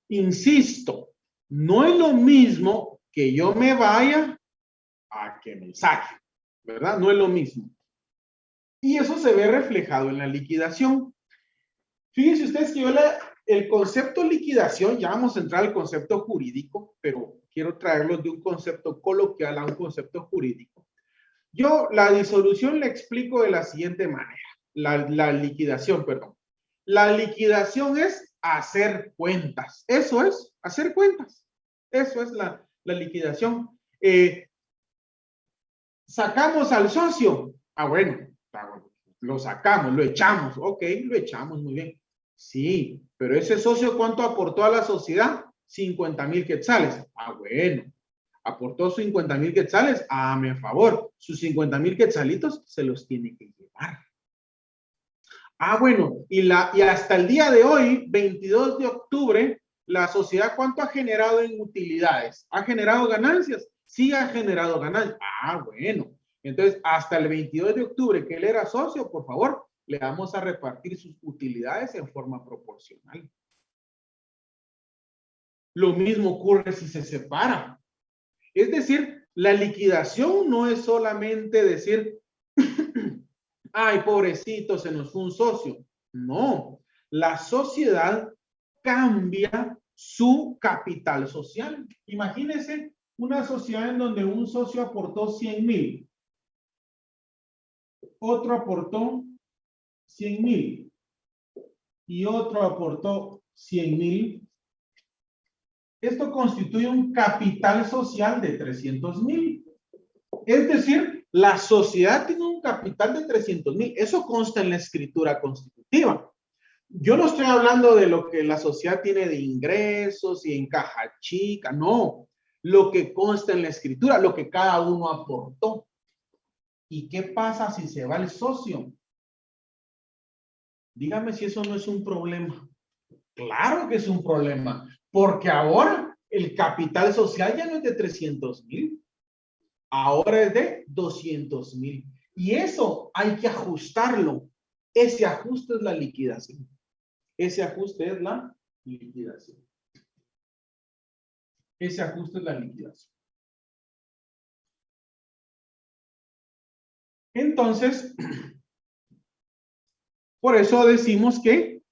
Insisto, no es lo mismo que yo me vaya a que me saque, ¿verdad? No es lo mismo. Y eso se ve reflejado en la liquidación. Fíjense ustedes que el concepto liquidación, ya vamos a entrar al concepto jurídico, pero quiero traerlo de un concepto coloquial a un concepto jurídico. Yo la disolución le explico de la siguiente manera. La liquidación, perdón. La liquidación es hacer cuentas. Eso es, hacer cuentas. Eso es la liquidación. Sacamos al socio. Bueno, lo sacamos, lo echamos. Ok, lo echamos, muy bien. Sí, pero ese socio, ¿cuánto aportó a la sociedad? 50,000 quetzales. Bueno. Aportó 50,000 quetzales, hágame a favor, sus 50,000 quetzalitos se los tiene que llevar. Bueno, y hasta el día de hoy, 22 de octubre, la sociedad, ¿cuánto ha generado en utilidades? ¿Ha generado ganancias? Sí ha generado ganancias. Bueno, entonces hasta el 22 de octubre que él era socio, por favor, le vamos a repartir sus utilidades en forma proporcional. Lo mismo ocurre si se separa. Es decir, la liquidación no es solamente decir, ay, pobrecito, se nos fue un socio. No, la sociedad cambia su capital social. Imagínense una sociedad en donde un socio aportó 100,000, otro aportó 100,000 y otro aportó 100,000. Esto constituye un capital social de 300,000. Es decir, la sociedad tiene un capital de 300,000. Eso consta en la escritura constitutiva. Yo no estoy hablando de lo que la sociedad tiene de ingresos y en caja chica. No. Lo que consta en la escritura, lo que cada uno aportó. ¿Y qué pasa si se va el socio? Dígame si eso no es un problema. Claro que es un problema. Porque ahora el capital social ya no es de 300,000. Ahora es de 200,000. Y eso hay que ajustarlo. Ese ajuste es la liquidación. Ese ajuste es la liquidación. Ese ajuste es la liquidación. Entonces, por eso decimos que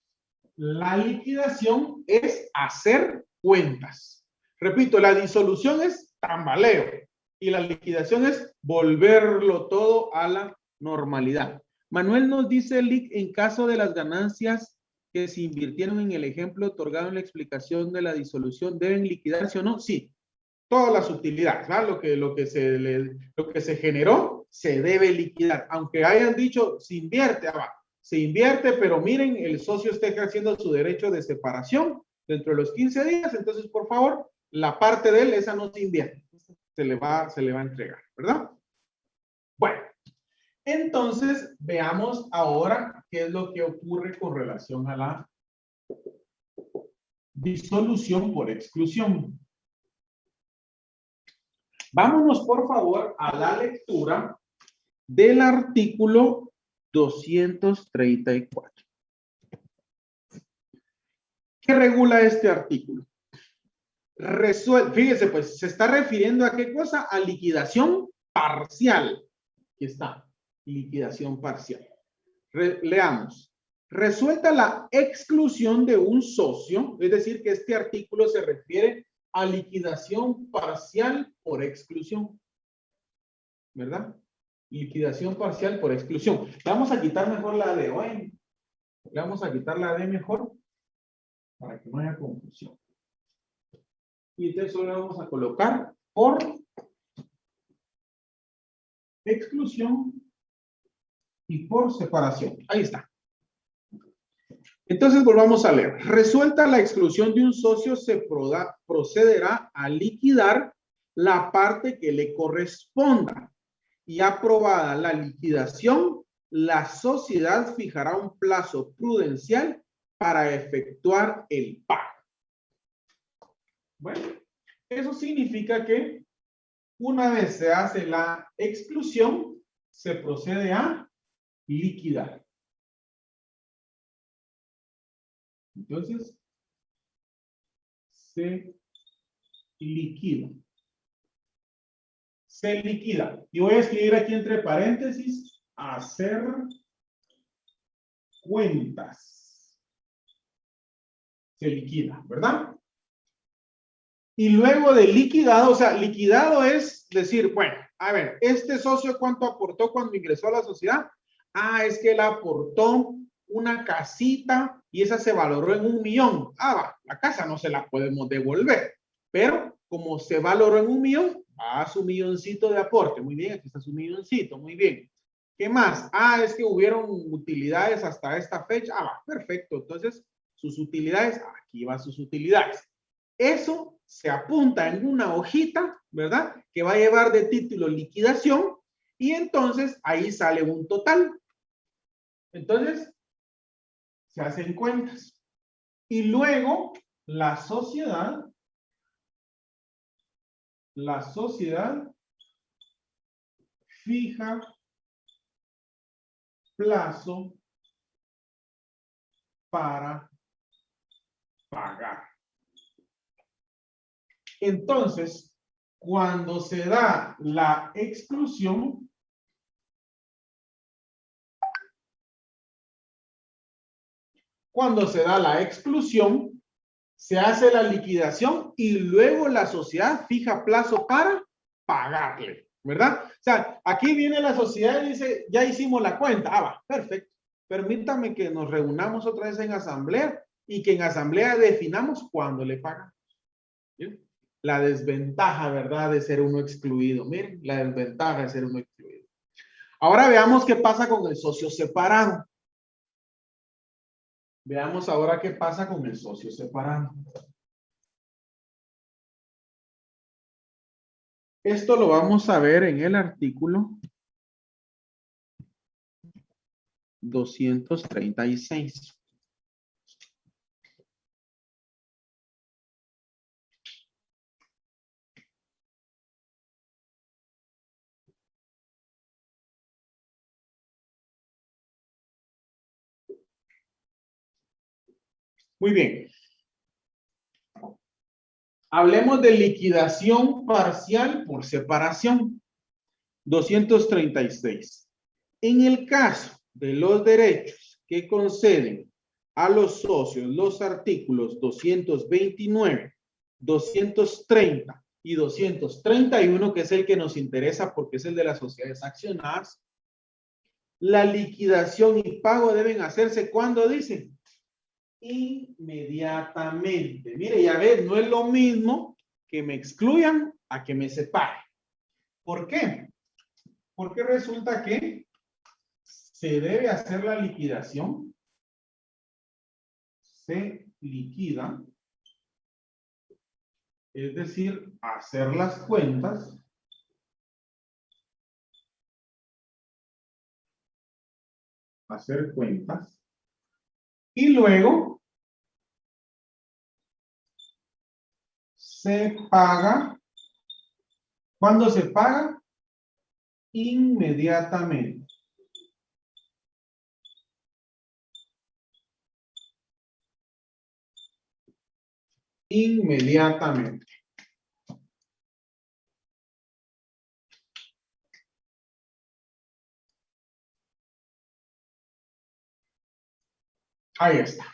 la liquidación es hacer cuentas. Repito, la disolución es tambaleo y la liquidación es volverlo todo a la normalidad. Manuel nos dice, en caso de las ganancias que se invirtieron en el ejemplo otorgado en la explicación de la disolución, ¿deben liquidarse o no? Sí, todas las utilidades, ¿verdad? Lo que se generó se debe liquidar, aunque hayan dicho se invierte, se invierte, pero miren, el socio está ejerciendo su derecho de separación dentro de los 15 días, entonces por favor, la parte de él, esa no se invierte, se le va a entregar, ¿verdad? Bueno, entonces veamos ahora qué es lo que ocurre con relación a la disolución por exclusión. Vámonos, por favor, a la lectura del artículo 234. ¿Qué regula este artículo? Fíjese, pues, se está refiriendo a qué cosa? A liquidación parcial. Aquí está, liquidación parcial. Leamos. Resuelta la exclusión de un socio, es decir, que este artículo se refiere a liquidación parcial por exclusión. ¿Verdad? Liquidación parcial por exclusión. Le vamos a quitar mejor la D, hoy. Le vamos a quitar la D mejor para que no haya confusión. Y entonces solo le vamos a colocar por exclusión y por separación. Ahí está. Entonces volvamos a leer. Resuelta la exclusión de un socio, se procederá a liquidar la parte que le corresponda. Y aprobada la liquidación, la sociedad fijará un plazo prudencial para efectuar el pago. Bueno, eso significa que una vez se hace la exclusión, se procede a liquidar. Entonces, se liquida. Se liquida. Y voy a escribir aquí entre paréntesis, hacer cuentas. Se liquida, ¿verdad? Y luego de liquidado, o sea, liquidado es decir, bueno, a ver, este socio ¿cuánto aportó cuando ingresó a la sociedad? Ah, es que él aportó una casita y esa se valoró en 1.000.000. Ah, va, la casa no se la podemos devolver, pero como se valoró en 1.000.000, va a su milloncito de aporte. Muy bien, aquí está su milloncito, muy bien. ¿Qué más? Ah, es que hubieron utilidades hasta esta fecha. Ah, va, perfecto. Entonces, sus utilidades, aquí van sus utilidades. Eso se apunta en una hojita, ¿verdad? Que va a llevar de título liquidación y entonces ahí sale un total. Entonces, se hacen cuentas. Y luego, la sociedad fija plazo para pagar. Entonces, cuando se da la exclusión, se hace la liquidación y luego la sociedad fija plazo para pagarle, ¿verdad? O sea, aquí viene la sociedad y dice, ya hicimos la cuenta. Ah, va, perfecto. Permítame que nos reunamos otra vez en asamblea y que en asamblea definamos cuándo le pagan. ¿Sí? La desventaja, ¿verdad? De ser uno excluido. Miren, la desventaja de ser uno excluido. Ahora veamos qué pasa con el socio separado. Veamos ahora qué pasa con el socio separado. Esto lo vamos a ver en el artículo 236. Muy bien. Hablemos de liquidación parcial por separación. 236. En el caso de los derechos que conceden a los socios los artículos 229, 230 y 231, que es el que nos interesa porque es el de las sociedades accionadas, la liquidación y pago deben hacerse cuando dicen inmediatamente. Mire, ya ves, no es lo mismo que me excluyan a que me separen. ¿Por qué? Porque resulta que se debe hacer la liquidación, se liquida, es decir, hacer las cuentas, y luego se paga. ¿Cuándo se paga? Inmediatamente. Inmediatamente. Ahí está.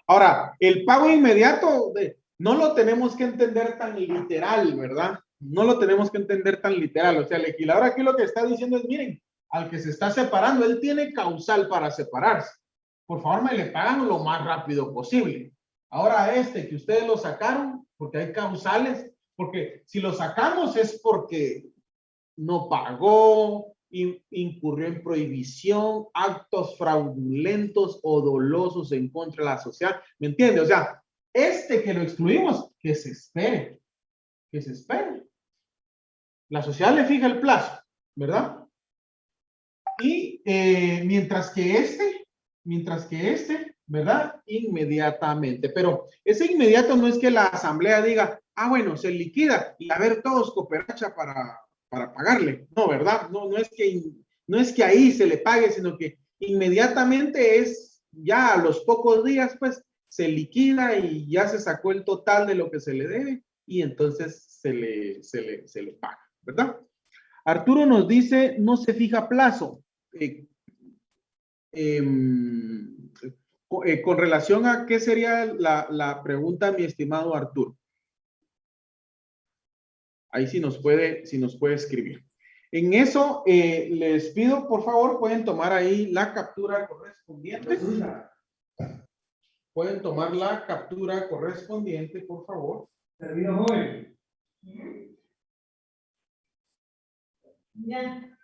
Ahora, el pago inmediato, no lo tenemos que entender tan literal, ¿verdad? No lo tenemos que entender tan literal. O sea, el legislador aquí lo que está diciendo es, miren, al que se está separando, él tiene causal para separarse. Por favor, me le pagan lo más rápido posible. Ahora a este que ustedes lo sacaron, porque hay causales, porque si lo sacamos es porque no pagó, incurrió en prohibición, actos fraudulentos o dolosos en contra de la sociedad. ¿Me entiende? O sea, este que lo excluimos, que se espere, que se espere. La sociedad le fija el plazo, ¿verdad? Y mientras que este, ¿verdad? Inmediatamente. Pero ese inmediato no es que la asamblea diga, ah, bueno, se liquida y a ver todos cooperacha para pagarle. No, ¿verdad? No es que ahí se le pague, sino que inmediatamente es ya a los pocos días, pues se liquida y ya se sacó el total de lo que se le debe y entonces se le paga, ¿verdad? Arturo nos dice, no se fija plazo. Con relación a qué sería la pregunta, mi estimado Arturo. Ahí sí nos puede escribir. En eso, les pido, por favor, pueden tomar ahí la captura correspondiente. Pueden tomar la captura correspondiente, por favor. Termino hoy. Ya,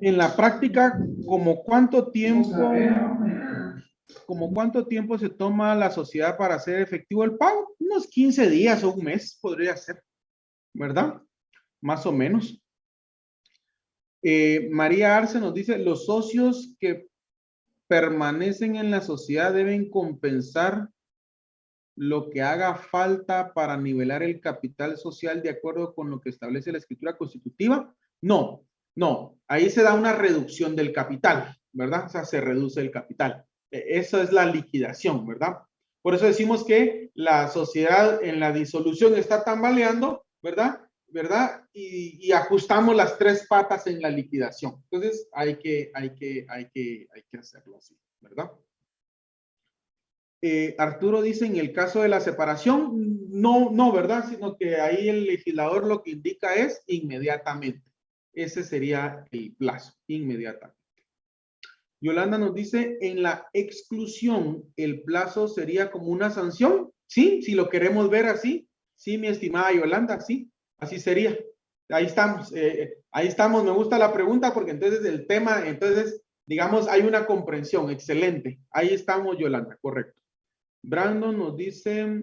en la práctica, ¿como cuánto tiempo se toma la sociedad para hacer efectivo el pago? Unos 15 días o un mes podría ser, ¿verdad? Más o menos. María Arce nos dice, los socios que permanecen en la sociedad deben compensar lo que haga falta para nivelar el capital social de acuerdo con lo que establece la escritura constitutiva. No, ahí se da una reducción del capital, ¿verdad? O sea, se reduce el capital. Eso es la liquidación, ¿verdad? Por eso decimos que la sociedad en la disolución está tambaleando, ¿verdad? Y ajustamos las tres patas en la liquidación. Entonces, hay que hacerlo así, ¿verdad? Arturo dice, en el caso de la separación, no, ¿verdad? Sino que ahí el legislador lo que indica es inmediatamente. Ese sería el plazo, inmediatamente. Yolanda nos dice, en la exclusión, ¿el plazo sería como una sanción? Sí, si lo queremos ver así. Sí, mi estimada Yolanda, sí, así sería. Ahí estamos, me gusta la pregunta porque entonces el tema, entonces, digamos, hay una comprensión, excelente. Ahí estamos, Yolanda, correcto. Brandon nos dice,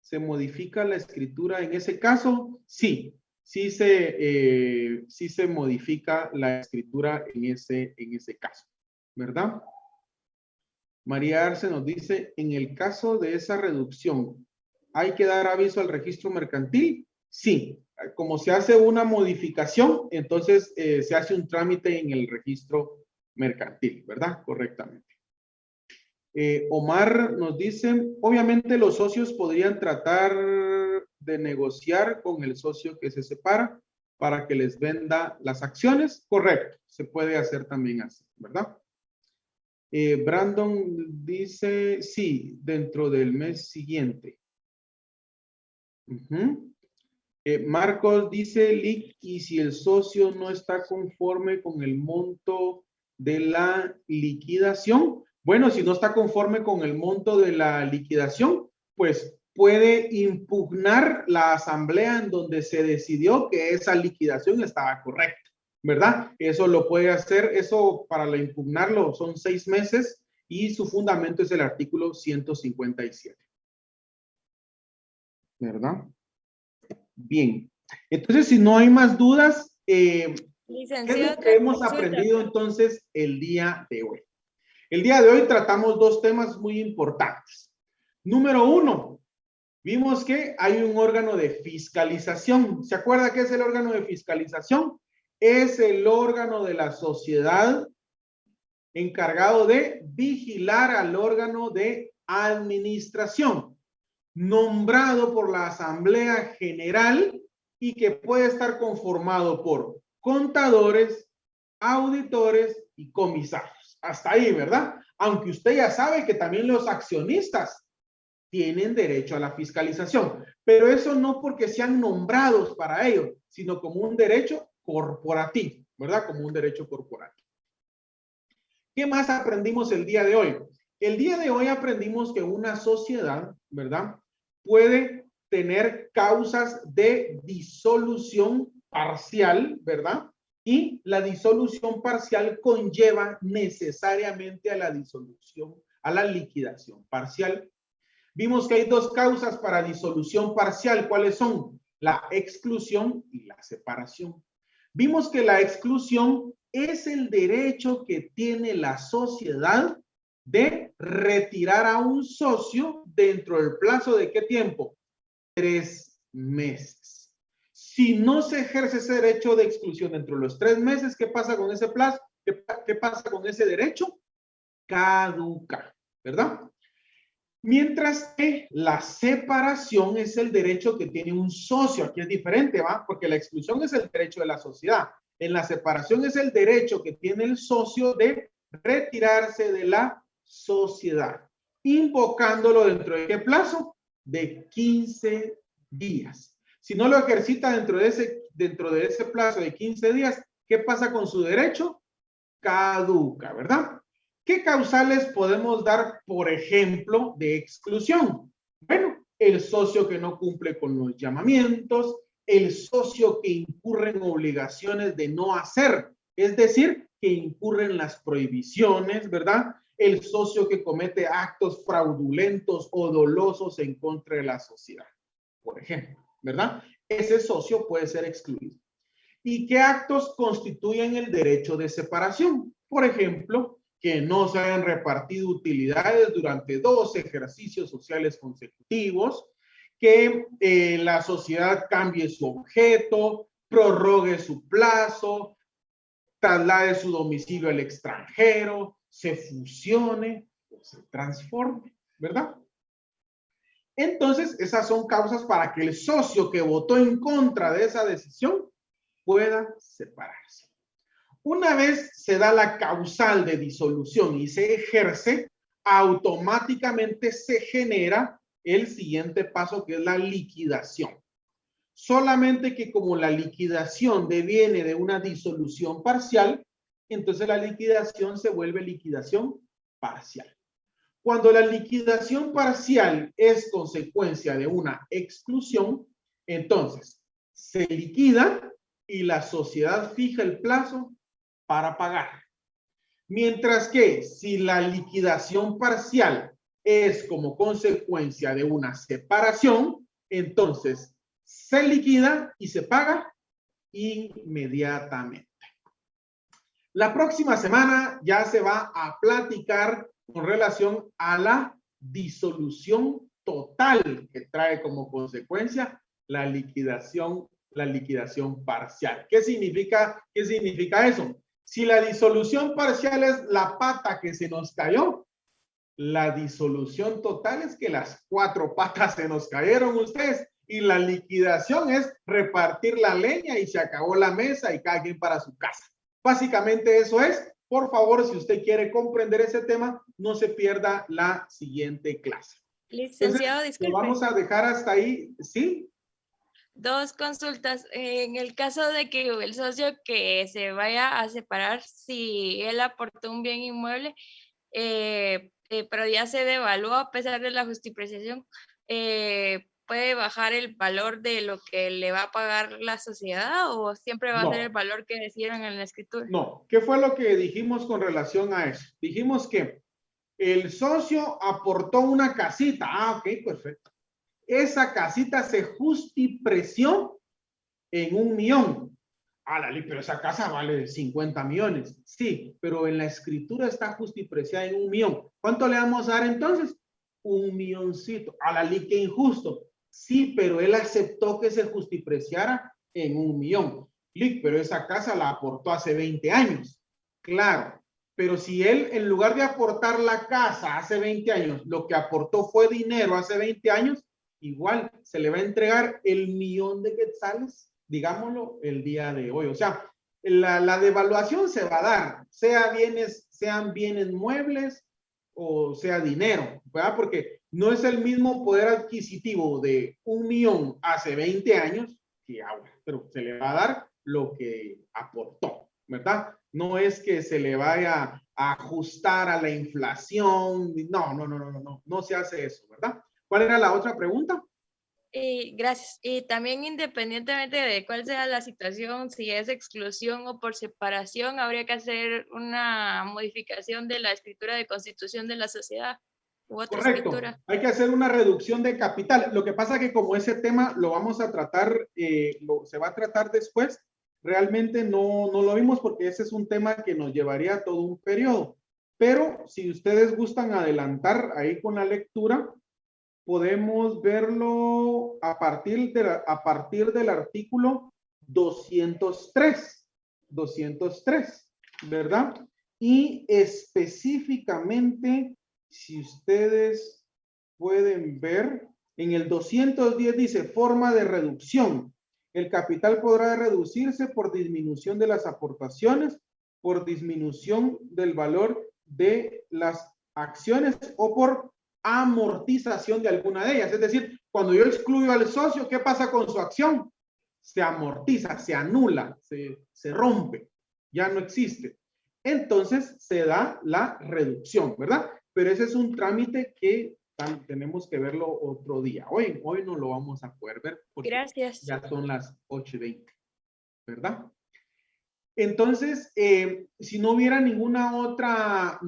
¿se modifica la escritura en ese caso? Sí se modifica la escritura en ese caso, ¿verdad? María Arce nos dice, en el caso de esa reducción, ¿hay que dar aviso al registro mercantil? Sí, como se hace una modificación, entonces se hace un trámite en el registro mercantil, ¿verdad? Correctamente. Omar nos dice, obviamente los socios podrían tratar de negociar con el socio que se separa para que les venda las acciones. Correcto, se puede hacer también así, ¿verdad? Brandon dice, sí, dentro del mes siguiente. Marcos dice, Lick, y si el socio no está conforme con el monto de la liquidación, bueno, si no está conforme con el monto de la liquidación, pues puede impugnar la asamblea en donde se decidió que esa liquidación estaba correcta, ¿verdad? Eso lo puede hacer, eso para impugnarlo son 6 meses y su fundamento es el artículo 157, ¿verdad? Bien, entonces si no hay más dudas, ¿qué es lo que hemos aprendido entonces el día de hoy? El día de hoy tratamos dos temas muy importantes. Número 1, vimos que hay un órgano de fiscalización. ¿Se acuerda qué es el órgano de fiscalización? Es el órgano de la sociedad encargado de vigilar al órgano de administración, nombrado por la Asamblea General y que puede estar conformado por contadores, auditores y comisarios. Hasta ahí, ¿verdad? Aunque usted ya sabe que también los accionistas tienen derecho a la fiscalización, pero eso no porque sean nombrados para ello, sino como un derecho corporativo, ¿verdad? Como un derecho corporativo. ¿Qué más aprendimos el día de hoy? El día de hoy aprendimos que una sociedad, ¿verdad?, puede tener causas de disolución parcial, ¿verdad? Y la disolución parcial conlleva necesariamente a la disolución, a la liquidación parcial. Vimos que hay dos causas para disolución parcial. ¿Cuáles son? La exclusión y la separación. Vimos que la exclusión es el derecho que tiene la sociedad de retirar a un socio dentro del plazo de ¿qué tiempo? 3 meses. Si no se ejerce ese derecho de exclusión dentro de los 3 meses, ¿qué pasa con ese plazo? ¿Qué pasa con ese derecho? Caduca, ¿verdad? Mientras que la separación es el derecho que tiene un socio. Aquí es diferente, ¿va? Porque la exclusión es el derecho de la sociedad. En la separación es el derecho que tiene el socio de retirarse de la sociedad, invocándolo dentro de ¿qué plazo? De 15 días. Si no lo ejercita dentro de ese plazo de 15 días, ¿qué pasa con su derecho? Caduca, ¿verdad? ¿Qué causales podemos dar, por ejemplo, de exclusión? Bueno, el socio que no cumple con los llamamientos, el socio que incurre en obligaciones de no hacer, es decir, que incurre en las prohibiciones, ¿verdad? El socio que comete actos fraudulentos o dolosos en contra de la sociedad, por ejemplo, ¿verdad? Ese socio puede ser excluido. ¿Y qué actos constituyen el derecho de separación? Por ejemplo, que no se hayan repartido utilidades durante 2 ejercicios sociales consecutivos, que la sociedad cambie su objeto, prorrogue su plazo, traslade su domicilio al extranjero, se fusione o se transforme, ¿verdad? Entonces, esas son causas para que el socio que votó en contra de esa decisión pueda separarse. Una vez se da la causal de disolución y se ejerce, automáticamente se genera el siguiente paso, que es la liquidación. Solamente que como la liquidación deviene de una disolución parcial, entonces la liquidación se vuelve liquidación parcial. Cuando la liquidación parcial es consecuencia de una exclusión, entonces se liquida y la sociedad fija el plazo para pagar. Mientras que si la liquidación parcial es como consecuencia de una separación, entonces se liquida y se paga inmediatamente. La próxima semana ya se va a platicar con relación a la disolución total que trae como consecuencia la liquidación parcial. ¿Qué significa eso? Si la disolución parcial es la pata que se nos cayó, la disolución total es que las 4 patas se nos cayeron ustedes, y la liquidación es repartir la leña y se acabó la mesa y cada quien para su casa. Básicamente eso es. Por favor, si usted quiere comprender ese tema, no se pierda la siguiente clase. Licenciado, Entonces, disculpe. lo vamos a dejar hasta ahí, ¿sí? 2 consultas. En el caso de que el socio que se vaya a separar, si él aportó un bien inmueble, pero ya se devaluó a pesar de la justipreciación, ¿puede bajar el valor de lo que le va a pagar la sociedad o siempre va a ser el valor que decidieron en la escritura? No. ¿Qué fue lo que dijimos con relación a eso? Dijimos que el socio aportó una casita. Ah, ok, perfecto. Esa casita se justipreció en 1 millón. Pero esa casa vale 50 millones. Sí, pero en la escritura está justipreciada en 1 millón. ¿Cuánto le vamos a dar entonces? 1 milloncito. Qué injusto. Sí, pero él aceptó que se justipreciara en 1 millón. Pero esa casa la aportó hace 20 años. Claro, pero si él, en lugar de aportar la casa hace 20 años, lo que aportó fue dinero hace 20 años, igual se le va a entregar el 1 millón de quetzales, digámoslo, el día de hoy. O sea, la devaluación se va a dar, sean bienes muebles o sea dinero, ¿verdad? Porque no es el mismo poder adquisitivo de 1.000.000 hace 20 años que ahora, pero se le va a dar lo que aportó, ¿verdad? No es que se le vaya a ajustar a la inflación, no se hace eso, ¿verdad? ¿Cuál era la otra pregunta? Gracias. Y también independientemente de cuál sea la situación, si es exclusión o por separación, habría que hacer una modificación de la escritura de constitución de la sociedad u otra Correcto. escritura. Hay que hacer una reducción de capital. Lo que pasa es que como ese tema lo vamos a tratar, se va a tratar después, realmente no lo vimos porque ese es un tema que nos llevaría todo un periodo. Pero si ustedes gustan adelantar ahí con la lectura, podemos verlo a partir del artículo 203, ¿verdad? Y específicamente, si ustedes pueden ver, en el 210 dice forma de reducción. El capital podrá reducirse por disminución de las aportaciones, por disminución del valor de las acciones o por amortización de alguna de ellas. Es decir, cuando yo excluyo al socio, ¿qué pasa con su acción? Se amortiza, se anula, se rompe, ya no existe. Entonces se da la reducción, ¿verdad? Pero ese es un trámite que tenemos que verlo otro día. Hoy no lo vamos a poder ver porque Gracias. ya son las 8:20, ¿verdad? Entonces, si no hubiera ninguna otra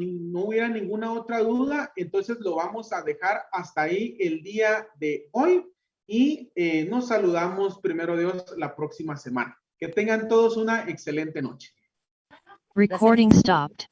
duda, entonces lo vamos a dejar hasta ahí el día de hoy y nos saludamos, primero Dios, la próxima semana. Que tengan todos una excelente noche. Recording stopped.